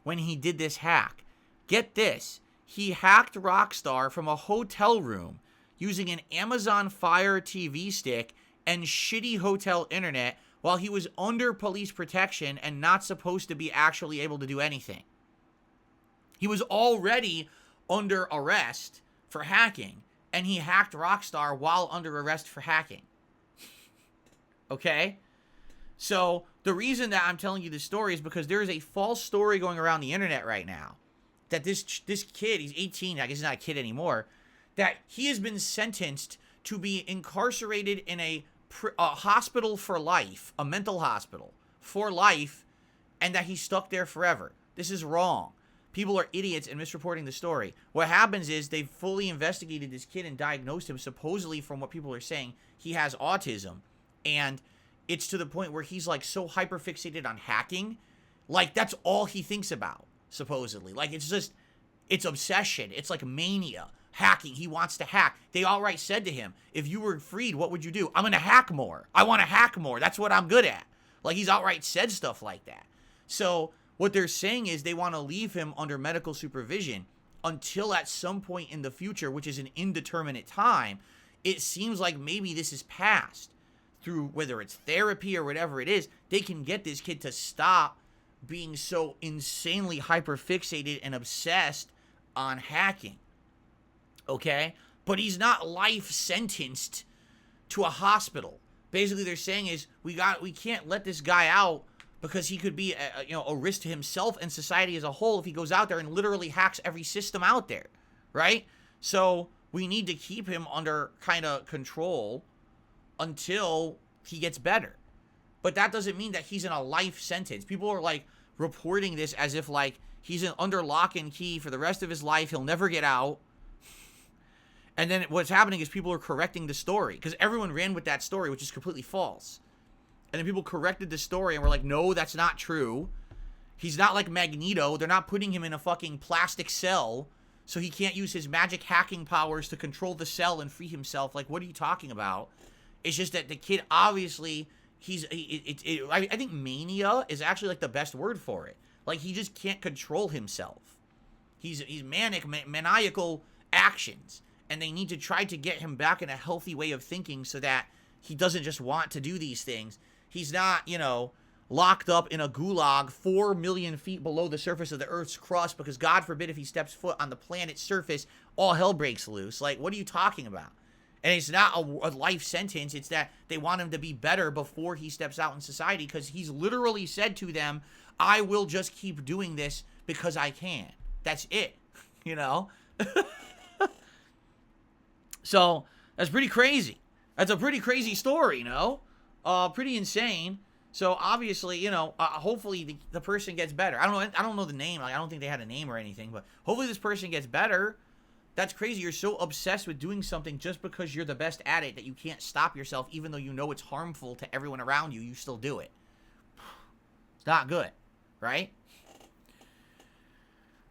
when he did this hack. Get this. He hacked Rockstar from a hotel room using an Amazon Fire TV stick and shitty hotel internet while he was under police protection and not supposed to be actually able to do anything. He was already under arrest for hacking. And he hacked Rockstar while under arrest for hacking. Okay? So, the reason that I'm telling you this story is because there is a false story going around the internet right now. That this kid, he's 18, I guess he's not a kid anymore, that he has been sentenced to be incarcerated in a hospital for life, a mental hospital, for life, and that he's stuck there forever. This is wrong. People are idiots and misreporting the story. What happens is they've fully investigated this kid and diagnosed him. Supposedly, from what people are saying, he has autism. And it's to the point where he's like so hyper-fixated on hacking. Like, that's all he thinks about, supposedly. Like, it's just, it's obsession. It's like mania. Hacking. He wants to hack. They outright said to him, if you were freed, what would you do? I'm going to hack more. I want to hack more. That's what I'm good at. Like, he's outright said stuff like that. So what they're saying is they want to leave him under medical supervision until at some point in the future, which is an indeterminate time. It seems like maybe this is passed through, whether it's therapy or whatever it is, they can get this kid to stop being so insanely hyper-fixated and obsessed on hacking. Okay? But he's not life sentenced to a hospital. Basically, they're saying is we can't let this guy out because he could be a risk to himself and society as a whole if he goes out there and literally hacks every system out there, right? So we need to keep him under kind of control until he gets better. But that doesn't mean that he's in a life sentence. People are like reporting this as if like He's under lock and key for the rest of his life. He'll never get out. And then what's happening is people are correcting the story because everyone ran with that story, which is completely false. And then people corrected the story and were like, no, that's not true. He's not like Magneto. They're not putting him in a fucking plastic cell so he can't use his magic hacking powers to control the cell and free himself. Like, what are you talking about? It's just that the kid, obviously, I think mania is actually like the best word for it. Like, he just can't control himself. He's maniacal actions. And they need to try to get him back in a healthy way of thinking so that he doesn't just want to do these things. He's not, you know, locked up in a gulag 4 million feet below the surface of the Earth's crust because, God forbid, if he steps foot on the planet's surface, all hell breaks loose. Like, what are you talking about? And it's not a life sentence. It's that they want him to be better before he steps out in society because he's literally said to them, I will just keep doing this because I can. That's it, you know? So, that's pretty crazy. That's a pretty crazy story, you know? Pretty insane. So, obviously, you know, hopefully the person gets better. I don't know the name. Like, I don't think they had a name or anything, but hopefully this person gets better. That's crazy. You're so obsessed with doing something just because you're the best at it that you can't stop yourself, even though you know it's harmful to everyone around you. You still do it. It's not good, right?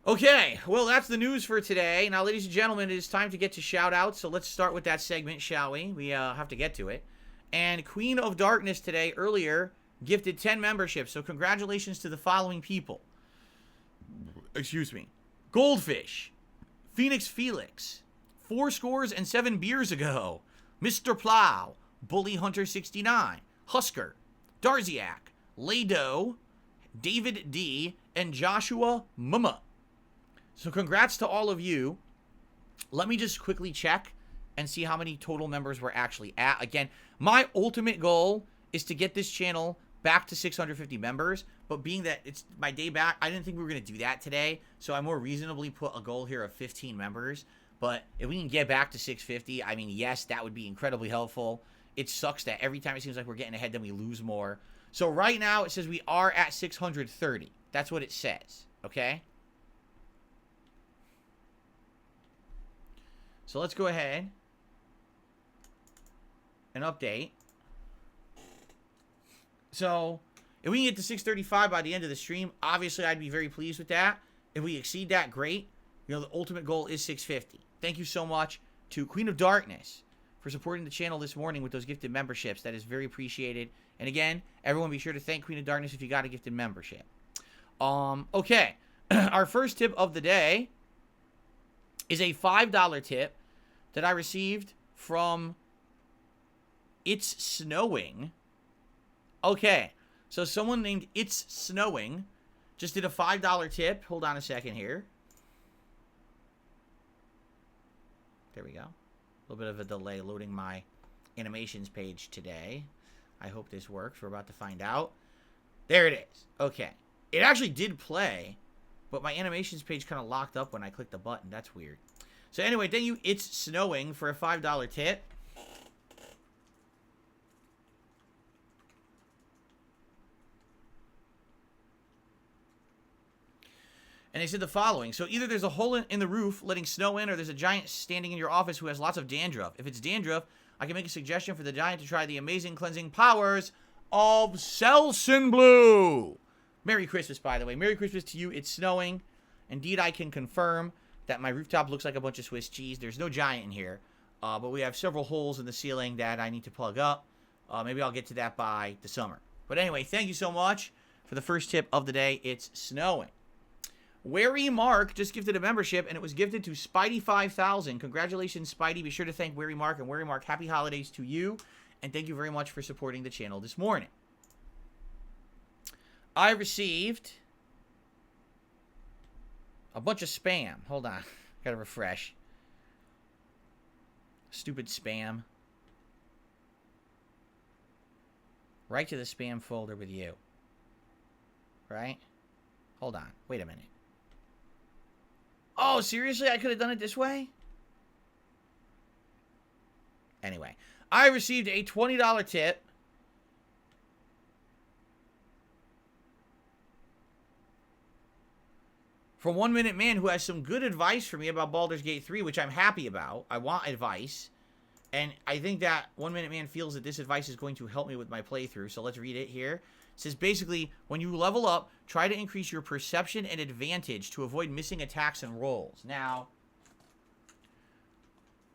Okay, well, that's the news for today. Now, ladies and gentlemen, it is time to get to shout-outs, so let's start with that segment, shall we? We have to get to it. And Queen of Darkness today, earlier, gifted 10 memberships, so congratulations to the following people. Excuse me. Goldfish, Phoenix Felix, 4 scores and 7 beers ago, Mr. Plow, Bully Hunter 69, Husker, Darziak, Lado, David D, and Joshua Mumma. So congrats to all of you. Let me just quickly check and see how many total members we're actually at. Again, my ultimate goal is to get this channel back to 650 members, but being that it's my day back, I didn't think we were going to do that today, so I more reasonably put a goal here of 15 members. But if we can get back to 650, I mean, yes, that would be incredibly helpful. It sucks that every time it seems like we're getting ahead, then we lose more. So right now, it says we are at 630. That's what it says, okay? So let's go ahead and update. So if we can get to 635 by the end of the stream, obviously I'd be very pleased with that. If we exceed that, great. You know, the ultimate goal is 650. Thank you so much to Queen of Darkness for supporting the channel this morning with those gifted memberships. That is very appreciated. And again, everyone be sure to thank Queen of Darkness if you got a gifted membership. Okay. Our first tip of the day is a $5 tip that I received from It's Snowing. Okay, so someone named It's Snowing just did a $5 tip. Hold on a second here. There we go. A little bit of a delay loading my animations page today. I hope this works. We're about to find out. There it is. Okay. It actually did play, but my animations page kind of locked up when I clicked the button. That's weird. So anyway, thank you, It's Snowing, for a $5 tip. And they said the following. So either there's a hole in the roof letting snow in, or there's a giant standing in your office who has lots of dandruff. If it's dandruff, I can make a suggestion for the giant to try the amazing cleansing powers of Selsun Blue. Merry Christmas, by the way. Merry Christmas to you. It's snowing. Indeed, I can confirm that my rooftop looks like a bunch of Swiss cheese. There's no giant in here, but we have several holes in the ceiling that I need to plug up. Maybe I'll get to that by the summer. But anyway, thank you so much for the first tip of the day. It's snowing. Wary Mark just gifted a membership, and it was gifted to Spidey5000. Congratulations, Spidey. Be sure to thank Wary Mark. And Wary Mark, happy holidays to you. And thank you very much for supporting the channel this morning. I received a bunch of spam. Hold on. Gotta refresh. Stupid spam. Right to the spam folder with you. Right? Hold on. Wait a minute. Oh, seriously? I could have done it this way? Anyway. I received a $20 tip. from 1 Minute Man, who has some good advice for me about Baldur's Gate 3, which I'm happy about. I want advice. And I think that 1 Minute Man feels that this advice is going to help me with my playthrough. So let's read it here. It says, basically, when you level up, try to increase your perception and advantage to avoid missing attacks and rolls. Now,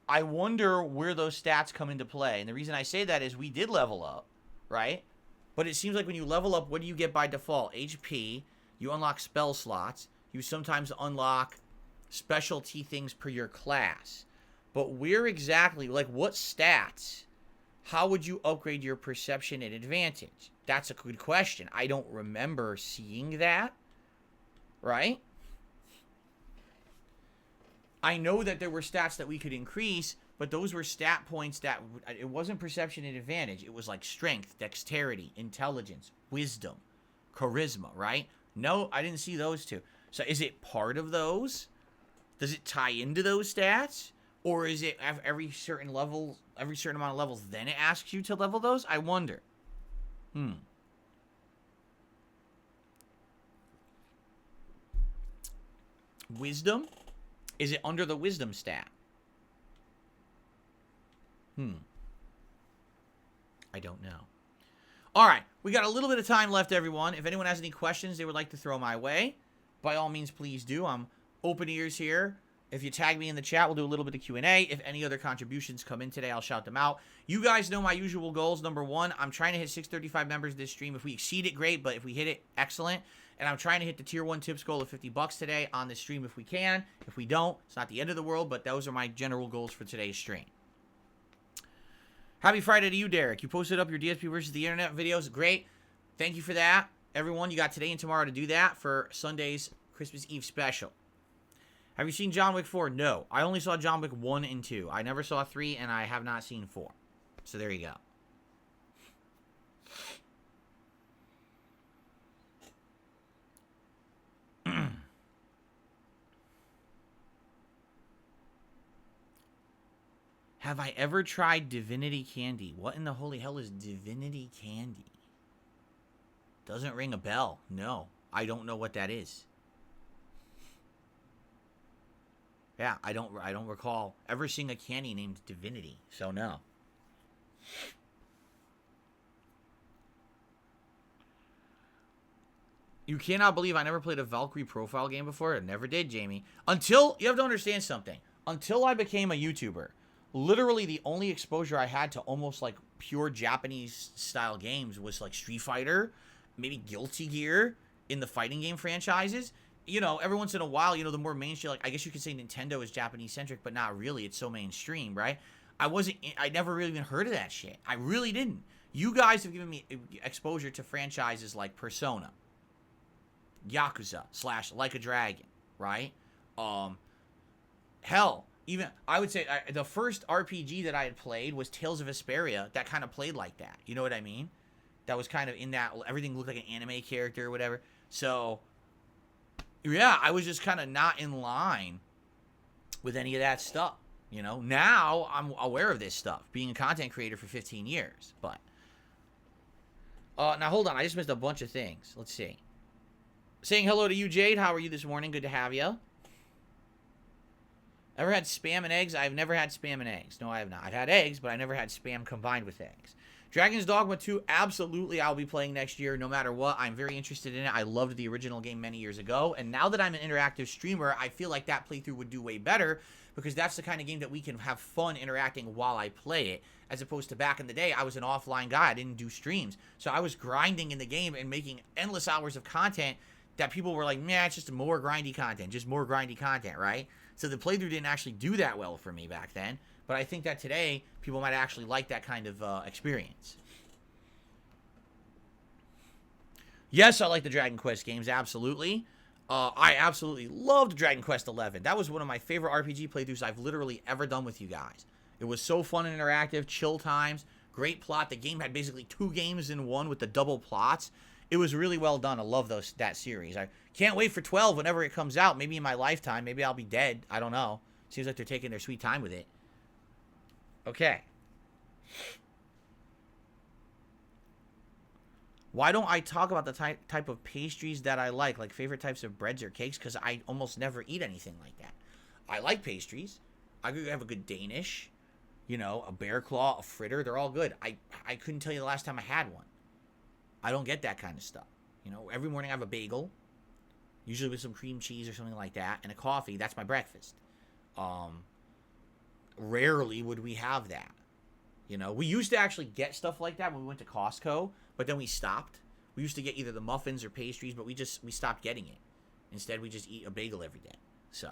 I wonder where those stats come into play. And the reason I say that is we did level up, right? But it seems like when you level up, what do you get by default? HP. You unlock spell slots. You sometimes unlock specialty things per your class. But where exactly, like what stats, how would you upgrade your perception and advantage? That's a good question. I don't remember seeing that, right? I know that there were stats that we could increase, but those were stat points that, it wasn't perception and advantage. It was like strength, dexterity, intelligence, wisdom, charisma, right? No, I didn't see those two. So is it part of those? Does it tie into those stats? Or is it every certain level, every certain amount of levels, then it asks you to level those? I wonder. Wisdom? Is it under the wisdom stat? I don't know. All right, we got a little bit of time left, everyone. If anyone has any questions they would like to throw my way, by all means, please do. I'm open ears here. If you tag me in the chat, we'll do a little bit of Q&A. If any other contributions come in today, I'll shout them out. You guys know my usual goals. Number one, I'm trying to hit 635 members this stream. If we exceed it, great. But if we hit it, excellent. And I'm trying to hit the tier 1 tips goal of $50 today on this stream if we can. If we don't, it's not the end of the world, but those are my general goals for today's stream. Happy Friday to you, Derek. You posted up your DSP versus the internet videos. Great. Thank you for that. Everyone, you got today and tomorrow to do that for Sunday's Christmas Eve special. Have you seen John Wick 4? No. I only saw John Wick 1 and 2. I never saw 3, and I have not seen 4. So there you go. Have I ever tried Divinity Candy? What in the holy hell is Divinity Candy? Doesn't ring a bell. No. I don't know what that is. Yeah, I don't recall ever seeing a candy named Divinity, so no. You cannot believe I never played a Valkyrie profile game before. I never did, Jamie. Until, you have to understand something. Until I became a YouTuber, literally the only exposure I had to almost like pure Japanese style games was like Street Fighter, maybe Guilty Gear in the fighting game franchises. You know, every once in a while, you know, the more mainstream, like, I guess you could say Nintendo is Japanese-centric, but not really. It's so mainstream, right? I never really even heard of that shit. I really didn't. You guys have given me exposure to franchises like Persona, Yakuza, / Like a Dragon, right? Hell, even, I would say, the first RPG that I had played was Tales of Vesperia, that kind of played like that. You know what I mean? That was kind of in that, everything looked like an anime character or whatever. So, yeah, I was just kind of not in line with any of that stuff, you know. Now I'm aware of this stuff, being a content creator for 15 years. But now hold on, I just missed a bunch of things. Let's see. Saying hello to you, Jade. How are you this morning? Good to have you. Ever had Spam and eggs? I've never had Spam and eggs. No, I have not. I've had eggs, but I never had Spam combined with eggs. Dragon's Dogma 2, absolutely I'll be playing next year no matter what. I'm very interested in it. I loved the original game many years ago, and now that I'm an interactive streamer, I feel like that playthrough would do way better because that's the kind of game that we can have fun interacting while I play it, as opposed to back in the day, I was an offline guy. I didn't do streams, so I was grinding in the game and making endless hours of content that people were like, man, it's just more grindy content, right? So the playthrough didn't actually do that well for me back then. But I think that today, people might actually like that kind of experience. Yes, I like the Dragon Quest games, absolutely. I absolutely loved Dragon Quest XI. That was one of my favorite RPG playthroughs I've literally ever done with you guys. It was so fun and interactive, chill times, great plot. The game had basically 2 games in one with the double plots. It was really well done. I love that series. I can't wait for 12 whenever it comes out. Maybe in my lifetime. Maybe I'll be dead. I don't know. Seems like they're taking their sweet time with it. Okay. Why don't I talk about the type of pastries that I like favorite types of breads or cakes? Because I almost never eat anything like that. I like pastries. I could have a good Danish, you know, a bear claw, a fritter. They're all good. I couldn't tell you the last time I had one. I don't get that kind of stuff. You know, every morning I have a bagel, usually with some cream cheese or something like that, and a coffee. That's my breakfast. Rarely would we have that. You know, we used to actually get stuff like that when we went to Costco, but then we stopped. We used to get either the muffins or pastries, but we stopped getting it. Instead, we just eat a bagel every day. So.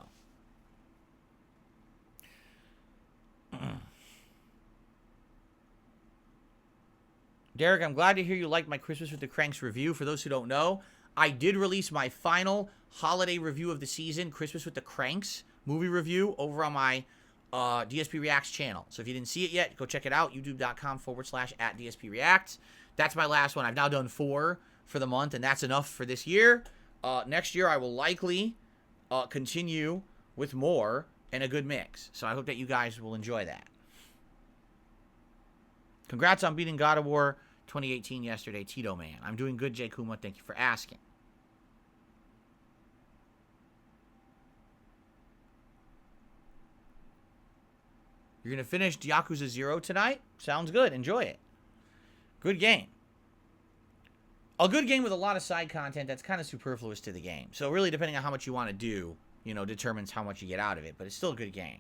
Derek, I'm glad to hear you liked my Christmas with the Cranks review. For those who don't know, I did release my final holiday review of the season, Christmas with the Cranks movie review, over on my DSP Reacts channel. So if you didn't see it yet, go check it out, youtube.com/@DSPReacts. That's my last one. I've now done 4 for the month, and that's enough for this year. Next year, I will likely continue with more and a good mix. So I hope that you guys will enjoy that. Congrats on beating God of War 2018 yesterday, Tito Man. I'm doing good, Jay Kuma. Thank you for asking. You're going to finish Yakuza 0 tonight? Sounds good. Enjoy it. Good game. A good game with a lot of side content that's kind of superfluous to the game. So really, depending on how much you want to do, you know, determines how much you get out of it. But it's still a good game.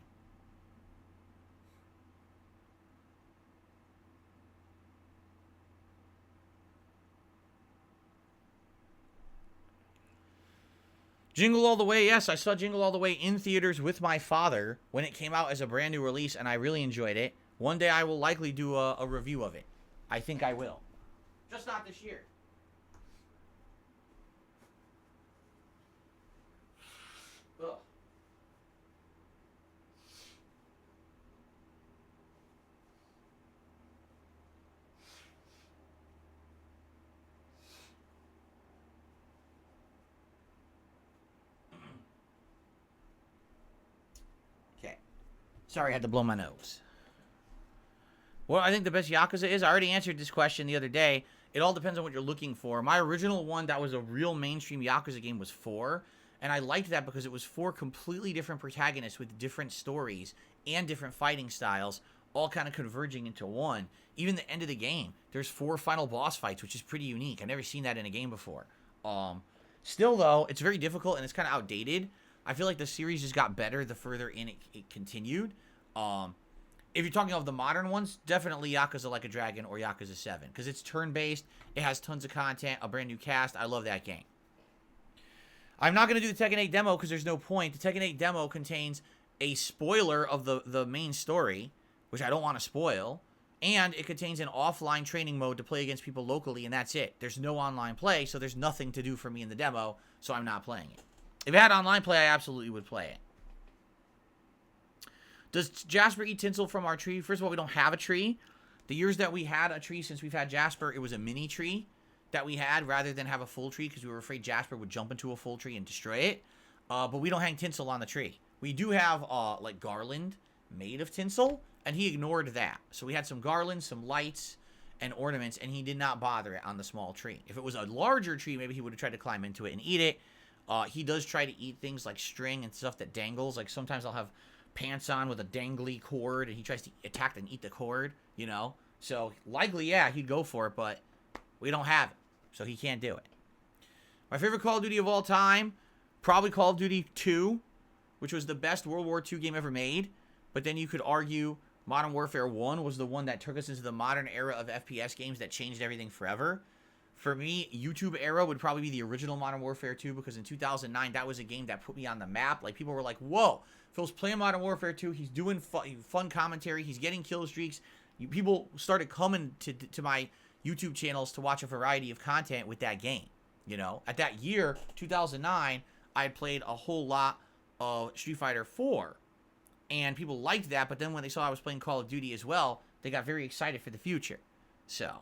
Jingle All the Way, yes, I saw Jingle All the Way in theaters with my father when it came out as a brand new release, and I really enjoyed it. One day I will likely do a review of it. I think I will. Just not this year. Ugh. Okay. Sorry, I had to blow my nose. Well, I think the best Yakuza is, I already answered this question the other day. It all depends on what you're looking for. My original one that was a real mainstream Yakuza game was 4. And I liked that because it was 4 completely different protagonists with different stories and different fighting styles, all kind of converging into one. Even the end of the game, there's 4 final boss fights, which is pretty unique. I've never seen that in a game before. Still, though, it's very difficult and it's kind of outdated. I feel like the series just got better the further in it continued. If you're talking of the modern ones, definitely Yakuza Like a Dragon or Yakuza 7. Because it's turn-based, it has tons of content, a brand new cast. I love that game. I'm not going to do the Tekken 8 demo because there's no point. The Tekken 8 demo contains a spoiler of the main story, which I don't want to spoil. And it contains an offline training mode to play against people locally, and that's it. There's no online play, so there's nothing to do for me in the demo, so I'm not playing it. If it had online play, I absolutely would play it. Does Jasper eat tinsel from our tree? First of all, we don't have a tree. The years that we had a tree since we've had Jasper, it was a mini tree that we had rather than have a full tree because we were afraid Jasper would jump into a full tree and destroy it. But we don't hang tinsel on the tree. We do have like garland made of tinsel, and he ignored that. So we had some garlands, some lights, and ornaments, and he did not bother it on the small tree. If it was a larger tree, maybe he would have tried to climb into it and eat it. He does try to eat things like string and stuff that dangles. Like sometimes I'll have pants on with a dangly cord, and he tries to attack and eat the cord, you know? So likely, yeah, he'd go for it, but we don't have it, so he can't do it. My favorite Call of Duty of all time, probably Call of Duty 2, which was the best World War II game ever made. But then you could argue Modern Warfare 1 was the one that took us into the modern era of FPS games that changed everything forever. For me, YouTube era would probably be the original Modern Warfare 2, because in 2009, that was a game that put me on the map. Like, people were like, whoa, Phil's playing Modern Warfare 2. He's doing fun commentary. He's getting kill streaks. People started coming to my YouTube channels to watch a variety of content with that game. You know, at that year, 2009, I had played a whole lot of Street Fighter 4. And people liked that, but then when they saw I was playing Call of Duty as well, they got very excited for the future. So,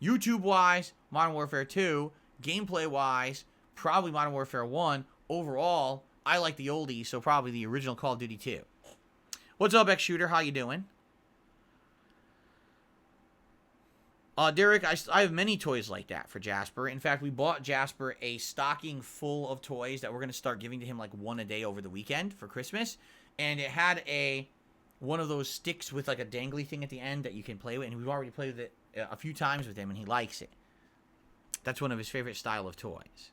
YouTube-wise, Modern Warfare 2. Gameplay-wise, probably Modern Warfare 1. Overall, I like the oldies, so probably the original Call of Duty 2. What's up, X-Shooter? How you doing? Derek, I have many toys like that for Jasper. In fact, we bought Jasper a stocking full of toys that we're going to start giving to him like one a day over the weekend for Christmas. And it had one of those sticks with like a dangly thing at the end that you can play with. And we've already played with it a few times with him, and he likes it. That's one of his favorite style of toys.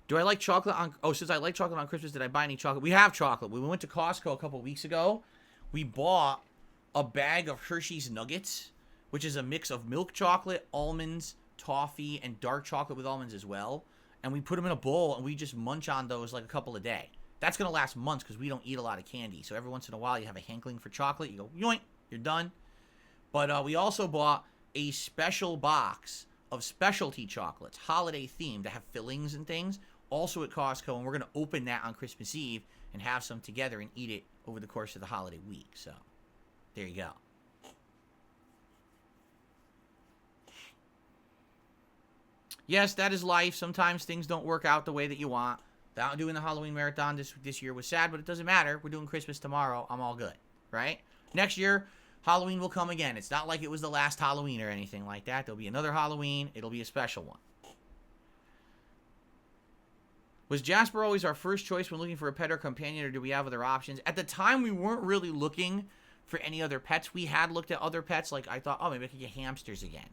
Do I like chocolate on... Oh, since I like chocolate on Christmas, did I buy any chocolate? We have chocolate. We went to Costco a couple weeks ago. We bought a bag of Hershey's Nuggets, which is a mix of milk chocolate, almonds, toffee, and dark chocolate with almonds as well. And we put them in a bowl, and we just munch on those like a couple a day. That's going to last months because we don't eat a lot of candy. So every once in a while, you have a hankling for chocolate. You go, yoink, you're done. But we also bought a special box of specialty chocolates, holiday themed, that have fillings and things, also at Costco. And we're going to open that on Christmas Eve and have some together and eat it over the course of the holiday week. So there you go. Yes, that is life. Sometimes things don't work out the way that you want. Doing the Halloween marathon this year was sad, but it doesn't matter. We're doing Christmas tomorrow. I'm all good, right? Next year, Halloween will come again. It's not like it was the last Halloween or anything like that. There'll be another Halloween. It'll be a special one. Was Jasper always our first choice when looking for a pet or companion, or do we have other options? At the time, we weren't really looking for any other pets. We had looked at other pets. Like, I thought, oh, maybe I could get hamsters again.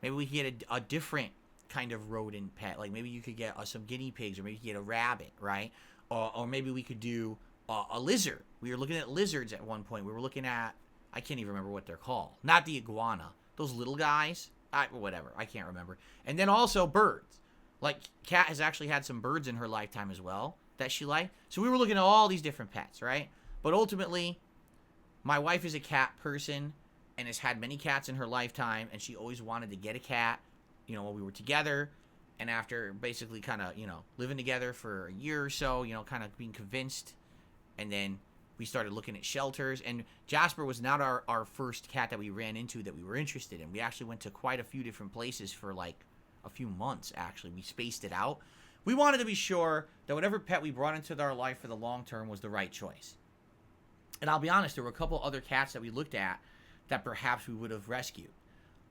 Maybe we could get a different kind of rodent pet. Like, maybe you could get some guinea pigs, or maybe you could get a rabbit, right? Or maybe we could do a lizard. We were looking at lizards at one point. We were looking at, I can't even remember what they're called. Not the iguana. Those little guys. Whatever. I can't remember. And then also birds. Like, Kat has actually had some birds in her lifetime as well that she liked. So we were looking at all these different pets, right? But ultimately, my wife is a cat person and has had many cats in her lifetime, and she always wanted to get a cat, you know, while we were together. And after basically kind of, you know, living together for a year or so, you know, kind of being convinced, and then we started looking at shelters. And Jasper was not our first cat that we ran into that we were interested in. We actually went to quite a few different places for like a few months, actually. We spaced it out. We wanted to be sure that whatever pet we brought into our life for the long term was the right choice. And I'll be honest, there were a couple other cats that we looked at that perhaps we would have rescued.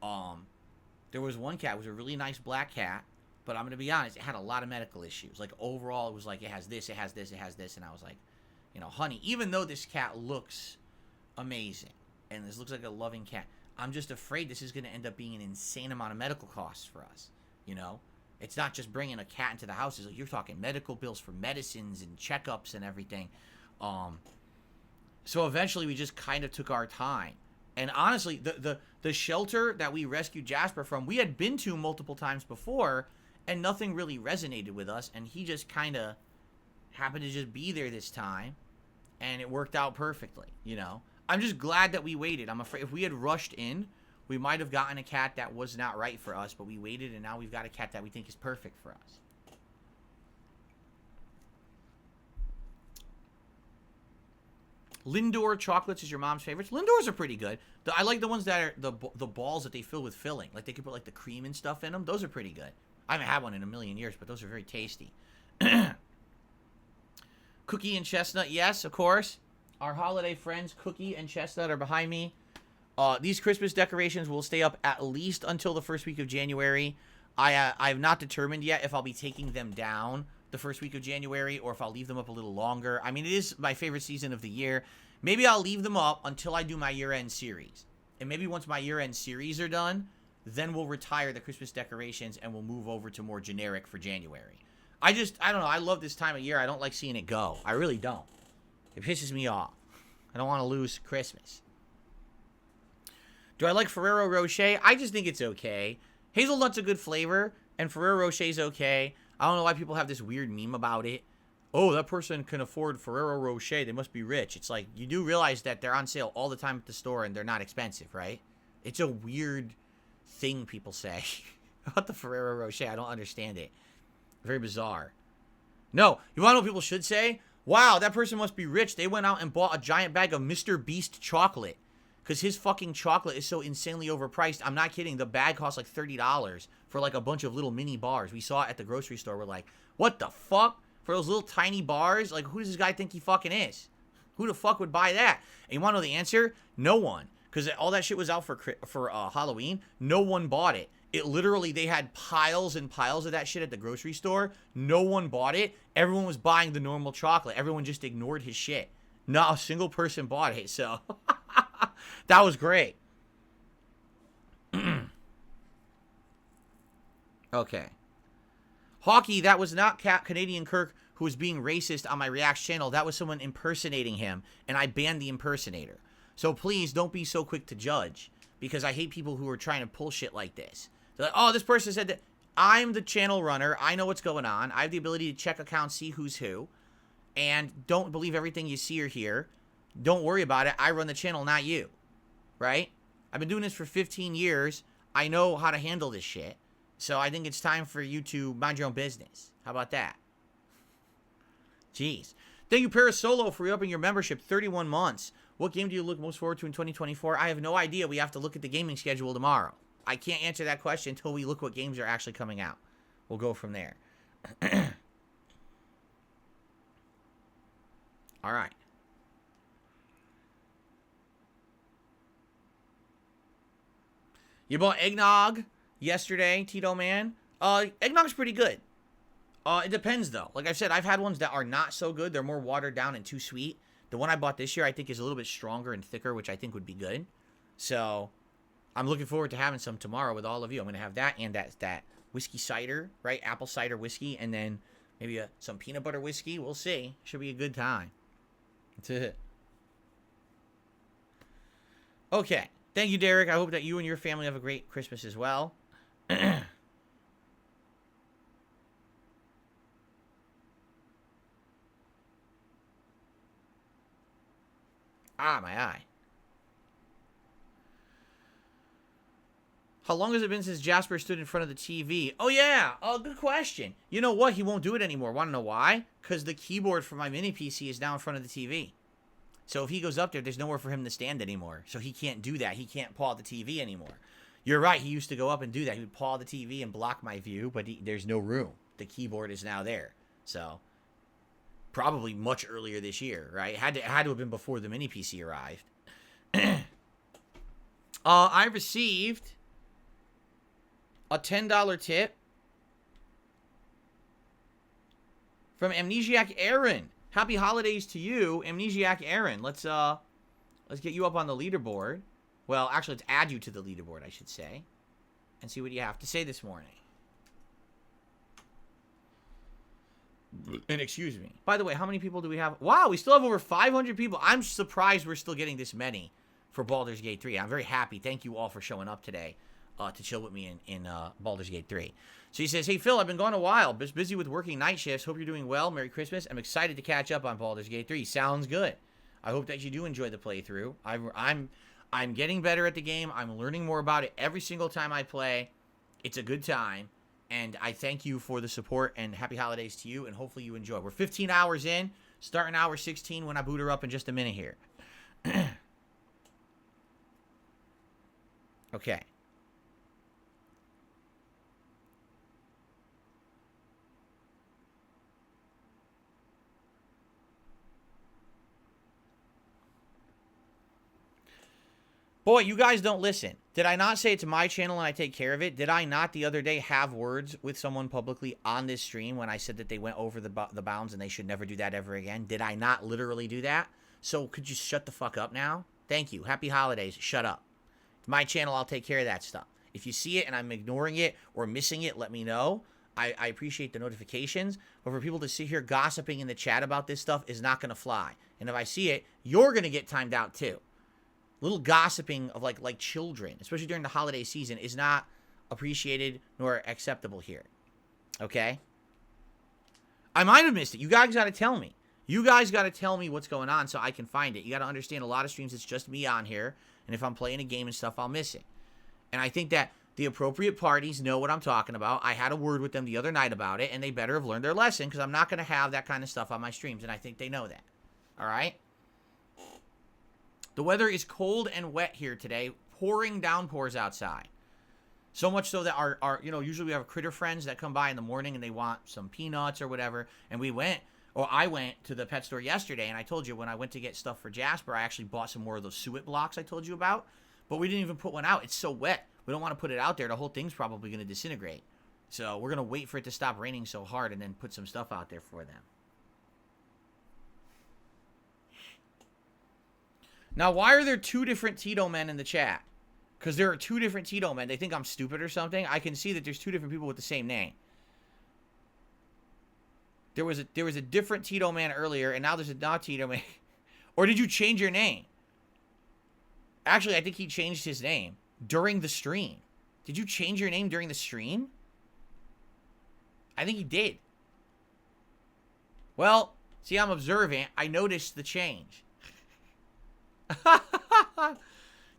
There was one cat, it was a really nice black cat, but I'm going to be honest, it had a lot of medical issues. Like, overall, it was like, it has this, it has this, it has this. And I was like, you know, honey, even though this cat looks amazing, and this looks like a loving cat, I'm just afraid this is going to end up being an insane amount of medical costs for us, you know? It's not just bringing a cat into the house. It's like, you're talking medical bills for medicines and checkups and everything. So eventually we just kind of took our time. And honestly, the shelter that we rescued Jasper from, we had been to multiple times before, and nothing really resonated with us. And he just kind of happened to just be there this time, and it worked out perfectly, you know? I'm just glad that we waited. I'm afraid if we had rushed in, we might have gotten a cat that was not right for us, but we waited, and now we've got a cat that we think is perfect for us. Lindor chocolates is your mom's favorites. Lindors are pretty good. I like the ones that are the balls that they fill with filling. Like, they could put like the cream and stuff in them. Those are pretty good. I haven't had one in a million years, but those are very tasty. Cookie and Chestnut, yes, of course. Our holiday friends, Cookie and Chestnut, are behind me. These Christmas decorations will stay up at least until the first week of January. I have not determined yet if I'll be taking them down the first week of January, or if I'll leave them up a little longer. I mean, it is my favorite season of the year. Maybe I'll leave them up until I do my year-end series. And maybe once my year-end series are done, then we'll retire the Christmas decorations and we'll move over to more generic for January. I don't know. I love this time of year. I don't like seeing it go. I really don't. It pisses me off. I don't want to lose Christmas. Do I like Ferrero Rocher? I just think it's okay. Hazelnut's a good flavor, and Ferrero Rocher's okay. I don't know why people have this weird meme about it. Oh, that person can afford Ferrero Rocher. They must be rich. It's like, you do realize that they're on sale all the time at the store, and they're not expensive, right? It's a weird thing people say about the Ferrero Rocher. I don't understand it. Very bizarre. No, you want to know what people should say? Wow, that person must be rich. They went out and bought a giant bag of Mr. Beast chocolate, because his fucking chocolate is so insanely overpriced. I'm not kidding. The bag costs like $30 for like a bunch of little mini bars. We saw it at the grocery store. We're like, what the fuck? For those little tiny bars? Like, who does this guy think he fucking is? Who the fuck would buy that? And you want to know the answer? No one. because all that shit was out for Halloween. No one bought it. It literally, they had piles and piles of that shit at the grocery store. No one bought it. Everyone was buying the normal chocolate. Everyone just ignored his shit. Not a single person bought it, so that was great. Okay. Hockey, that was not Canadian Kirk who was being racist on my Reacts channel. That was someone impersonating him, and I banned the impersonator. So please don't be so quick to judge, because I hate people who are trying to pull shit like this. They're like, oh, this person said that. I'm the channel runner. I know what's going on. I have the ability to check accounts, see who's who. And don't believe everything you see or hear. Don't worry about it. I run the channel, not you. Right? I've been doing this for 15 years. I know how to handle this shit. So I think it's time for you to mind your own business. How about that? Jeez. Thank you, Parasolo, for re-upping your membership. 31 months. What game do you look most forward to in 2024? I have no idea. We have to look at the gaming schedule tomorrow. I can't answer that question until we look what games are actually coming out. We'll go from there. All right. You bought eggnog yesterday, Tito Man. Eggnog's pretty good. It depends, though. Like I said, I've had ones that are not so good. They're more watered down and too sweet. The one I bought this year, I think, is a little bit stronger and thicker, which I think would be good. So I'm looking forward to having some tomorrow with all of you. I'm going to have that and that whiskey cider, right? Apple cider whiskey, and then maybe some peanut butter whiskey. We'll see. Should be a good time. That's it. Okay. Thank you, Derek. I hope that you and your family have a great Christmas as well. Ah, my eye. How long has it been since Jasper stood in front of the TV? Oh, yeah. Oh, good question. You know what? He won't do it anymore. Want to know why? Because the keyboard for my mini PC is now in front of the TV. So if he goes up there, there's nowhere for him to stand anymore. So he can't do that. He can't paw the TV anymore. You're right. He used to go up and do that. He would paw the TV and block my view, but there's no room. The keyboard is now there. So probably much earlier this year, right? It had to have been before the mini PC arrived. I received a $10 tip from Amnesiac Aaron. Happy holidays to you, Amnesiac Aaron. Let's get you up on the leaderboard. Well, actually, let's add you to the leaderboard, I should say, and see what you have to say this morning. And excuse me. By the way, how many people do we have? Wow, we still have over 500 people. I'm surprised we're still getting this many for Baldur's Gate 3. I'm very happy. Thank you all for showing up today to chill with me in Baldur's Gate 3. So he says, hey, Phil, I've been gone a while. Just busy with working night shifts. Hope you're doing well. Merry Christmas. I'm excited to catch up on Baldur's Gate 3. Sounds good. I hope that you do enjoy the playthrough. I'm getting better at the game. I'm learning more about it every single time I play. It's a good time. And I thank you for the support, and happy holidays to you, and hopefully you enjoy. We're 15 hours in, starting hour 16 when I boot her up in just a minute here. Okay. Boy, you guys don't listen. Did I not say it's my channel and I take care of it? Did I not the other day have words with someone publicly on this stream when I said that they went over the bounds and they should never do that ever again? Did I not literally do that? So could you shut the fuck up now? Thank you. Happy holidays. Shut up. It's my channel. I'll take care of that stuff. If you see it and I'm ignoring it or missing it, let me know. I appreciate the notifications. But for people to sit here gossiping in the chat about this stuff is not going to fly. And if I see it, you're going to get timed out too. Little gossiping of like children, especially during the holiday season, is not appreciated nor acceptable here. Okay? I might have missed it. You guys got to tell me. You guys got to tell me what's going on so I can find it. You got to understand a lot of streams, it's just me on here. And if I'm playing a game and stuff, I'll miss it. And I think that the appropriate parties know what I'm talking about. I had a word with them the other night about it, and they better have learned their lesson because I'm not going to have that kind of stuff on my streams. And I think they know that. All right? The weather is cold and wet here today, pouring downpours outside. So much so that our usually we have critter friends that come by in the morning and they want some peanuts or whatever. And I went to the pet store yesterday, and I told you when I went to get stuff for Jasper, I actually bought some more of those suet blocks I told you about. But we didn't even put one out. It's so wet. We don't want to put it out there. The whole thing's probably going to disintegrate. So we're going to wait for it to stop raining so hard and then put some stuff out there for them. Now, why are there 2 different Tito men in the chat? Because there are 2 different Tito men. They think I'm stupid or something. I can see that there's 2 different people with the same name. There was a different Tito man earlier, and now there's a not Tito man. Or did you change your name? Actually, I think he changed his name during the stream. Did you change your name during the stream? I think he did. Well, see, I'm observant. I noticed the change.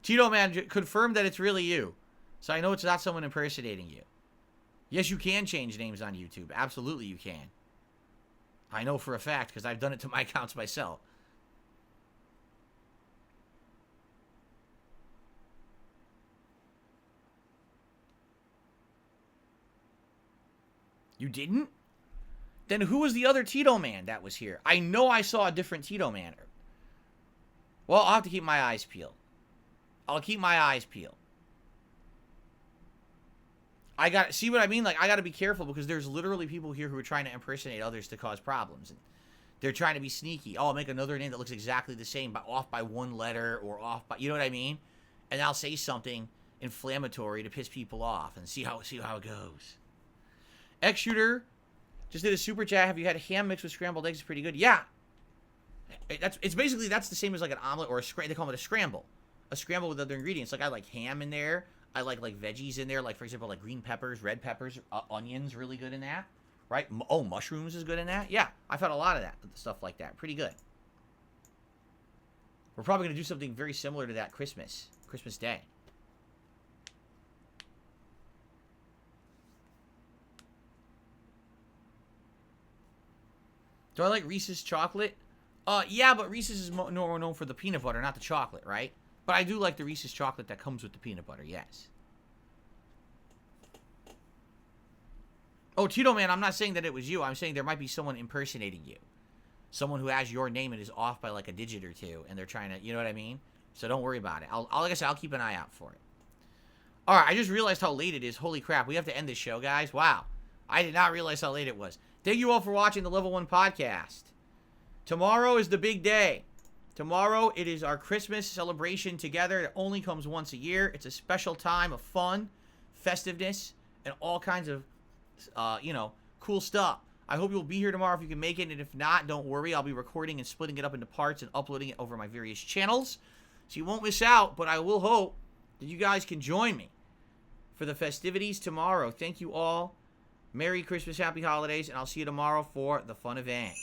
Tito man confirmed that it's really you. So I know it's not someone impersonating you. Yes, you can change names on YouTube. Absolutely you can. I know for a fact because I've done it to my accounts myself. You didn't? Then who was the other Tito man that was here? I know I saw a different Tito man. Well, I'll have to keep my eyes peeled. I'll keep my eyes peeled. I got, see what I mean? Like, I got to be careful because there's literally people here who are trying to impersonate others to cause problems. And they're trying to be sneaky. Oh, I'll make another name that looks exactly the same, but off by 1 letter or off by, you know what I mean? And I'll say something inflammatory to piss people off and see how it goes. X Shooter just did a super chat. Have you had ham mixed with scrambled eggs? It's pretty good. Yeah. It's basically, that's the same as like an omelet or they call it a scramble. A scramble with other ingredients. Like I like ham in there. I like veggies in there. Like, for example, like green peppers, red peppers, onions, really good in that. Right? Oh, mushrooms is good in that. Yeah, I've had a lot of that stuff like that. Pretty good. We're probably going to do something very similar to that Christmas Day. Do I like Reese's chocolate? Yeah, but Reese's is more known for the peanut butter, not the chocolate, right? But I do like the Reese's chocolate that comes with the peanut butter, yes. Oh, Tito man, I'm not saying that it was you. I'm saying there might be someone impersonating you. Someone who has your name and is off by like a digit or 2, and they're trying to, you know what I mean? So don't worry about it. Like I said, I'll keep an eye out for it. All right, I just realized how late it is. Holy crap, we have to end this show, guys. Wow. I did not realize how late it was. Thank you all for watching the Level 1 podcast. Tomorrow is the big day. Tomorrow, it is our Christmas celebration together. It only comes once a year. It's a special time of fun, festiveness, and all kinds of, cool stuff. I hope you'll be here tomorrow if you can make it. And if not, don't worry. I'll be recording and splitting it up into parts and uploading it over my various channels. So you won't miss out. But I will hope that you guys can join me for the festivities tomorrow. Thank you all. Merry Christmas, Happy Holidays. And I'll see you tomorrow for the fun event.